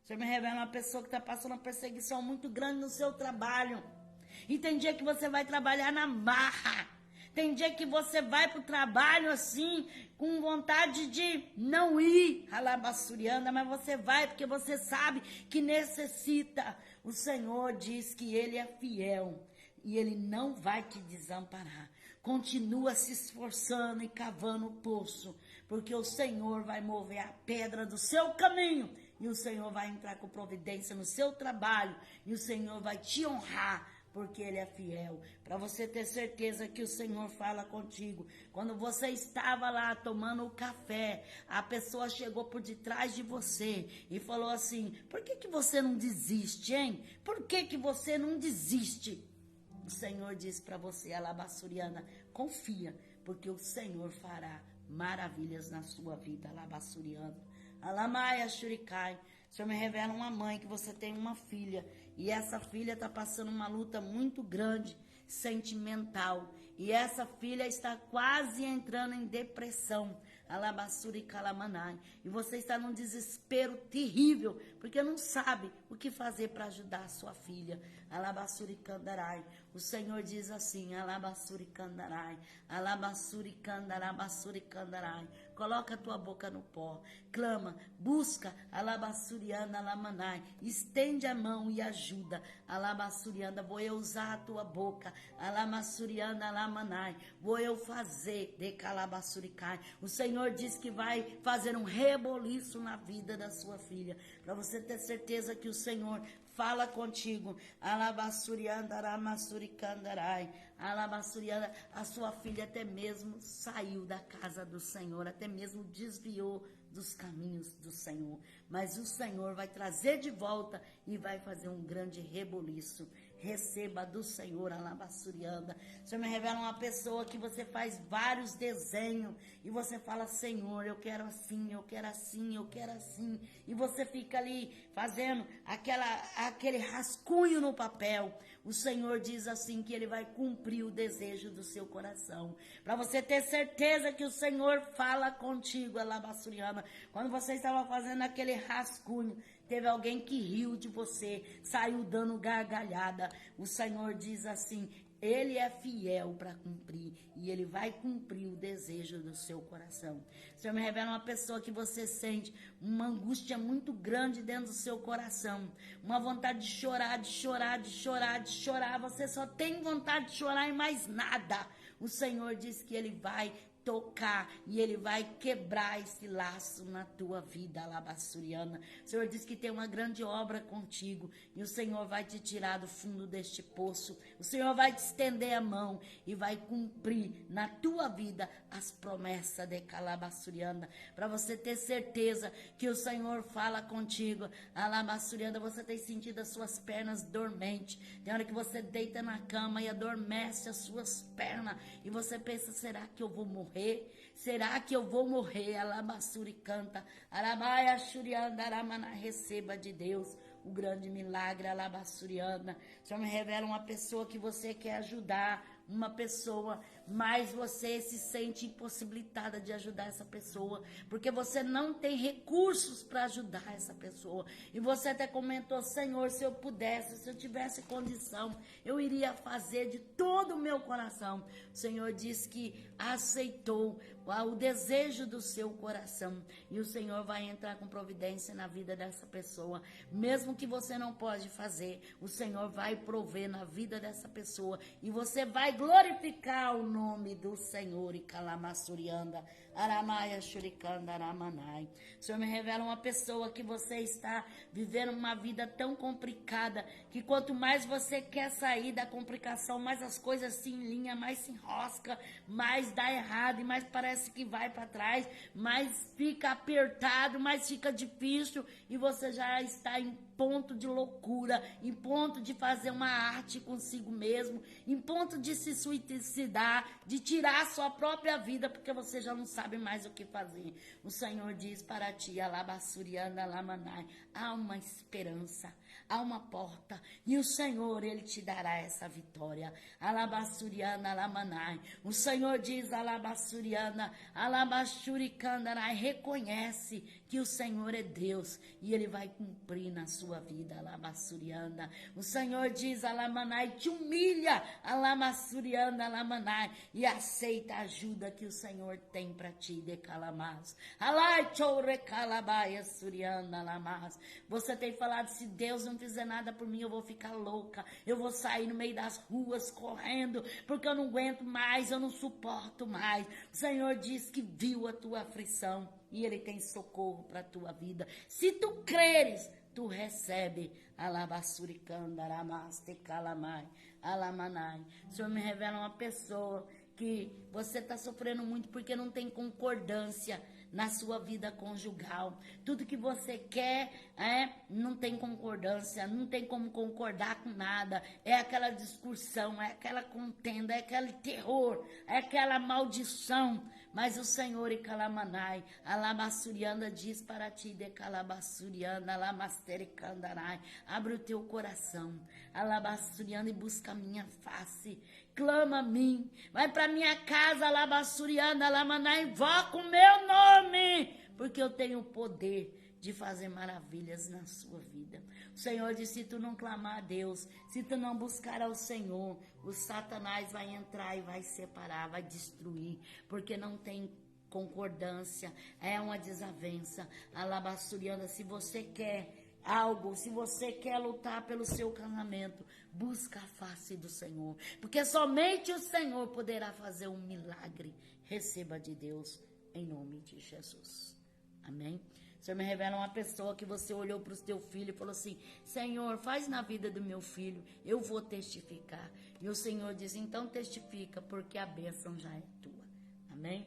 O Senhor me revela uma pessoa que está passando uma perseguição muito grande no seu trabalho, e tem dia que você vai trabalhar na marra, tem dia que você vai para o trabalho assim, com vontade de não ir, alabassurianda, mas você vai porque você sabe que necessita. O Senhor diz que Ele é fiel e Ele não vai te desamparar. Continua se esforçando e cavando o poço, porque o Senhor vai mover a pedra do seu caminho, e o Senhor vai entrar com providência no seu trabalho, e o Senhor vai te honrar, porque Ele é fiel. Para você ter certeza que o Senhor fala contigo. Quando você estava lá tomando o café, a pessoa chegou por detrás de você e falou assim: por que você não desiste, hein? Por que você não desiste? O Senhor disse para você, alabassuriana, confia, porque o Senhor fará maravilhas na sua vida, alabassuriana. Alamaia Shurikai. O Senhor me revela uma mãe que você tem uma filha e essa filha está passando uma luta muito grande, sentimental. E essa filha está quase entrando em depressão. Alabassuri Kalamanai. E você está num desespero terrível, porque não sabe o que fazer para ajudar a sua filha. Alabassuri Kandarai. O Senhor diz assim: Alabassuri Kandarai. Alabassuri Kandarabassuri Kandarai. Coloca a tua boca no pó. Clama, busca. Alabassuriana Lamanai. Estende a mão e ajuda. Alabassuriana, vou eu usar a tua boca. Alamassuriana Lamanai. Vou eu fazer de Calabassurikai. O Senhor diz que vai fazer um reboliço na vida da sua filha. Para você ter certeza que o Senhor fala contigo. Alabassurianda Ramassurikandarai. Alabassurianda, a sua filha até mesmo saiu da casa do Senhor, até mesmo desviou dos caminhos do Senhor. Mas o Senhor vai trazer de volta e vai fazer um grande reboliço. Receba do Senhor, alabassurianda. O Senhor me revela uma pessoa que você faz vários desenhos e você fala: Senhor, eu quero assim, eu quero assim, eu quero assim. E você fica ali fazendo aquele rascunho no papel. O Senhor diz assim que Ele vai cumprir o desejo do seu coração. Para você ter certeza que o Senhor fala contigo, alabassuriana. Quando você estava fazendo aquele rascunho, teve alguém que riu de você, saiu dando gargalhada. O Senhor diz assim: Ele é fiel para cumprir e Ele vai cumprir o desejo do seu coração. O Senhor me revela uma pessoa que você sente uma angústia muito grande dentro do seu coração, uma vontade de chorar, de chorar, de chorar, de chorar. Você só tem vontade de chorar e mais nada. O Senhor diz que Ele vai tocar e Ele vai quebrar esse laço na tua vida, alabassuriana. O Senhor diz que tem uma grande obra contigo e o Senhor vai te tirar do fundo deste poço. O Senhor vai te estender a mão e vai cumprir na tua vida as promessas de calabassuriana. Para você ter certeza que o Senhor fala contigo, alabassuriana. Você tem sentido as suas pernas dormentes. Tem hora que você deita na cama e adormece as suas pernas e você pensa: será que eu vou morrer? Será que eu vou morrer? Alabassuri canta. Arabaia Shurianda Aramana. Receba de Deus o grande milagre, alabassuriana. O Senhor me revela uma pessoa que você quer ajudar, uma pessoa, mas você se sente impossibilitada de ajudar essa pessoa, porque você não tem recursos para ajudar essa pessoa. E você até comentou: Senhor, se eu pudesse, se eu tivesse condição, eu iria fazer de todo o meu coração. O Senhor diz que aceitou o desejo do seu coração e o Senhor vai entrar com providência na vida dessa pessoa. Mesmo que você não pode fazer, o Senhor vai prover na vida dessa pessoa e você vai glorificar o nome do Senhor. E calamassurianda, aramaia shurikanda aramanai. O Senhor me revela uma pessoa que você está vivendo uma vida tão complicada que quanto mais você quer sair da complicação, mais as coisas se enlinham, mais se enrosca, mais dá errado e mais parece que vai para trás, mais fica apertado, mais fica difícil e você já está em ponto de loucura, em ponto de fazer uma arte consigo mesmo, em ponto de se suicidar, de tirar a sua própria vida, porque você já não sabe mais o que fazer. O Senhor diz para ti, alabassuriana lamanai, há uma esperança, há uma porta, e o Senhor, Ele te dará essa vitória. Alabassuriana lamanai. O Senhor diz, alabassuriana, alabassuricandarai, reconhece que o Senhor é Deus e Ele vai cumprir na sua vida, alabassurianda. O Senhor diz, alamanai, te humilha, alamassurianda, alamanai, e aceita a ajuda que o Senhor tem para ti, decalamas. Alai, chourecalabaia, surianda, alamas. Você tem falado: se Deus não fizer nada por mim, eu vou ficar louca, eu vou sair no meio das ruas correndo, porque eu não aguento mais, eu não suporto mais. O Senhor diz que viu a tua aflição e Ele tem socorro para a tua vida. Se tu creres, tu recebe. Alabassuricanda, aramaste, calamai, alamanai. O Senhor me revela uma pessoa que você está sofrendo muito porque não tem concordância na sua vida conjugal. Tudo que você quer não tem concordância, não tem como concordar com nada. É aquela discussão, é aquela contenda, é aquele terror, é aquela maldição. Mas o Senhor e Calamanai, Alabassurianda diz para ti, de Calabassurianda, Alamastericandarai, abre o teu coração, Alabassurianda, e busca a minha face. Clama a mim, vai para minha casa, Alabassurianda, Alamanai, invoca o meu nome, porque eu tenho o poder de fazer maravilhas na sua vida. O Senhor disse, se tu não clamar a Deus, se tu não buscar ao Senhor, o Satanás vai entrar e vai separar, vai destruir, porque não tem concordância, é uma desavença. Alabassurianda, se você quer algo, se você quer lutar pelo seu casamento, busca a face do Senhor, porque somente o Senhor poderá fazer um milagre. Receba de Deus, em nome de Jesus. Amém? O Senhor me revela uma pessoa que você olhou para o seu filho e falou assim, Senhor, faz na vida do meu filho, eu vou testificar. E o Senhor diz, então testifica, porque a bênção já é tua. Amém?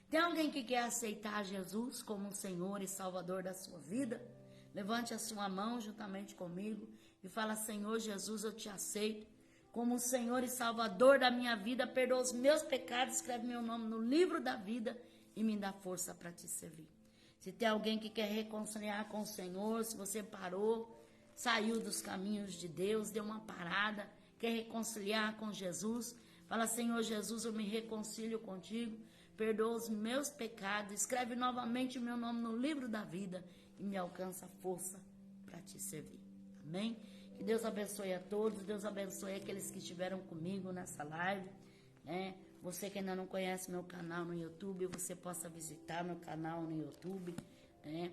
Tem alguém que quer aceitar Jesus como o Senhor e Salvador da sua vida? Levante a sua mão juntamente comigo e fala, Senhor Jesus, eu te aceito como o Senhor e Salvador da minha vida, perdoa os meus pecados, escreve meu nome no livro da vida e me dá força para te servir. Se tem alguém que quer reconciliar com o Senhor, se você parou, saiu dos caminhos de Deus, deu uma parada, quer reconciliar com Jesus, fala, Senhor Jesus, eu me reconcilio contigo, perdoa os meus pecados, escreve novamente o meu nome no livro da vida e me alcança força para te servir. Amém? Que Deus abençoe a todos, Deus abençoe aqueles que estiveram comigo nessa live, né? Você que ainda não conhece meu canal no YouTube, você possa visitar meu canal no YouTube, né?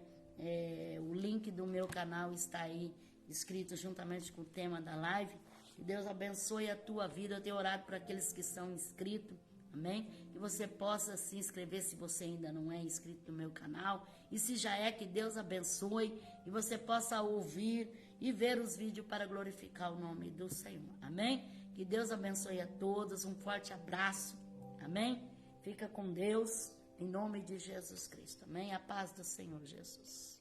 O link do meu canal está aí, escrito juntamente com o tema da live. Que Deus abençoe a tua vida. Eu tenho orado para aqueles que são inscritos, amém? Que você possa se inscrever se você ainda não é inscrito no meu canal. E se já é, que Deus abençoe e você possa ouvir e ver os vídeos para glorificar o nome do Senhor, amém? Que Deus abençoe a todos, um forte abraço, amém? Fica com Deus, em nome de Jesus Cristo, amém? A paz do Senhor Jesus.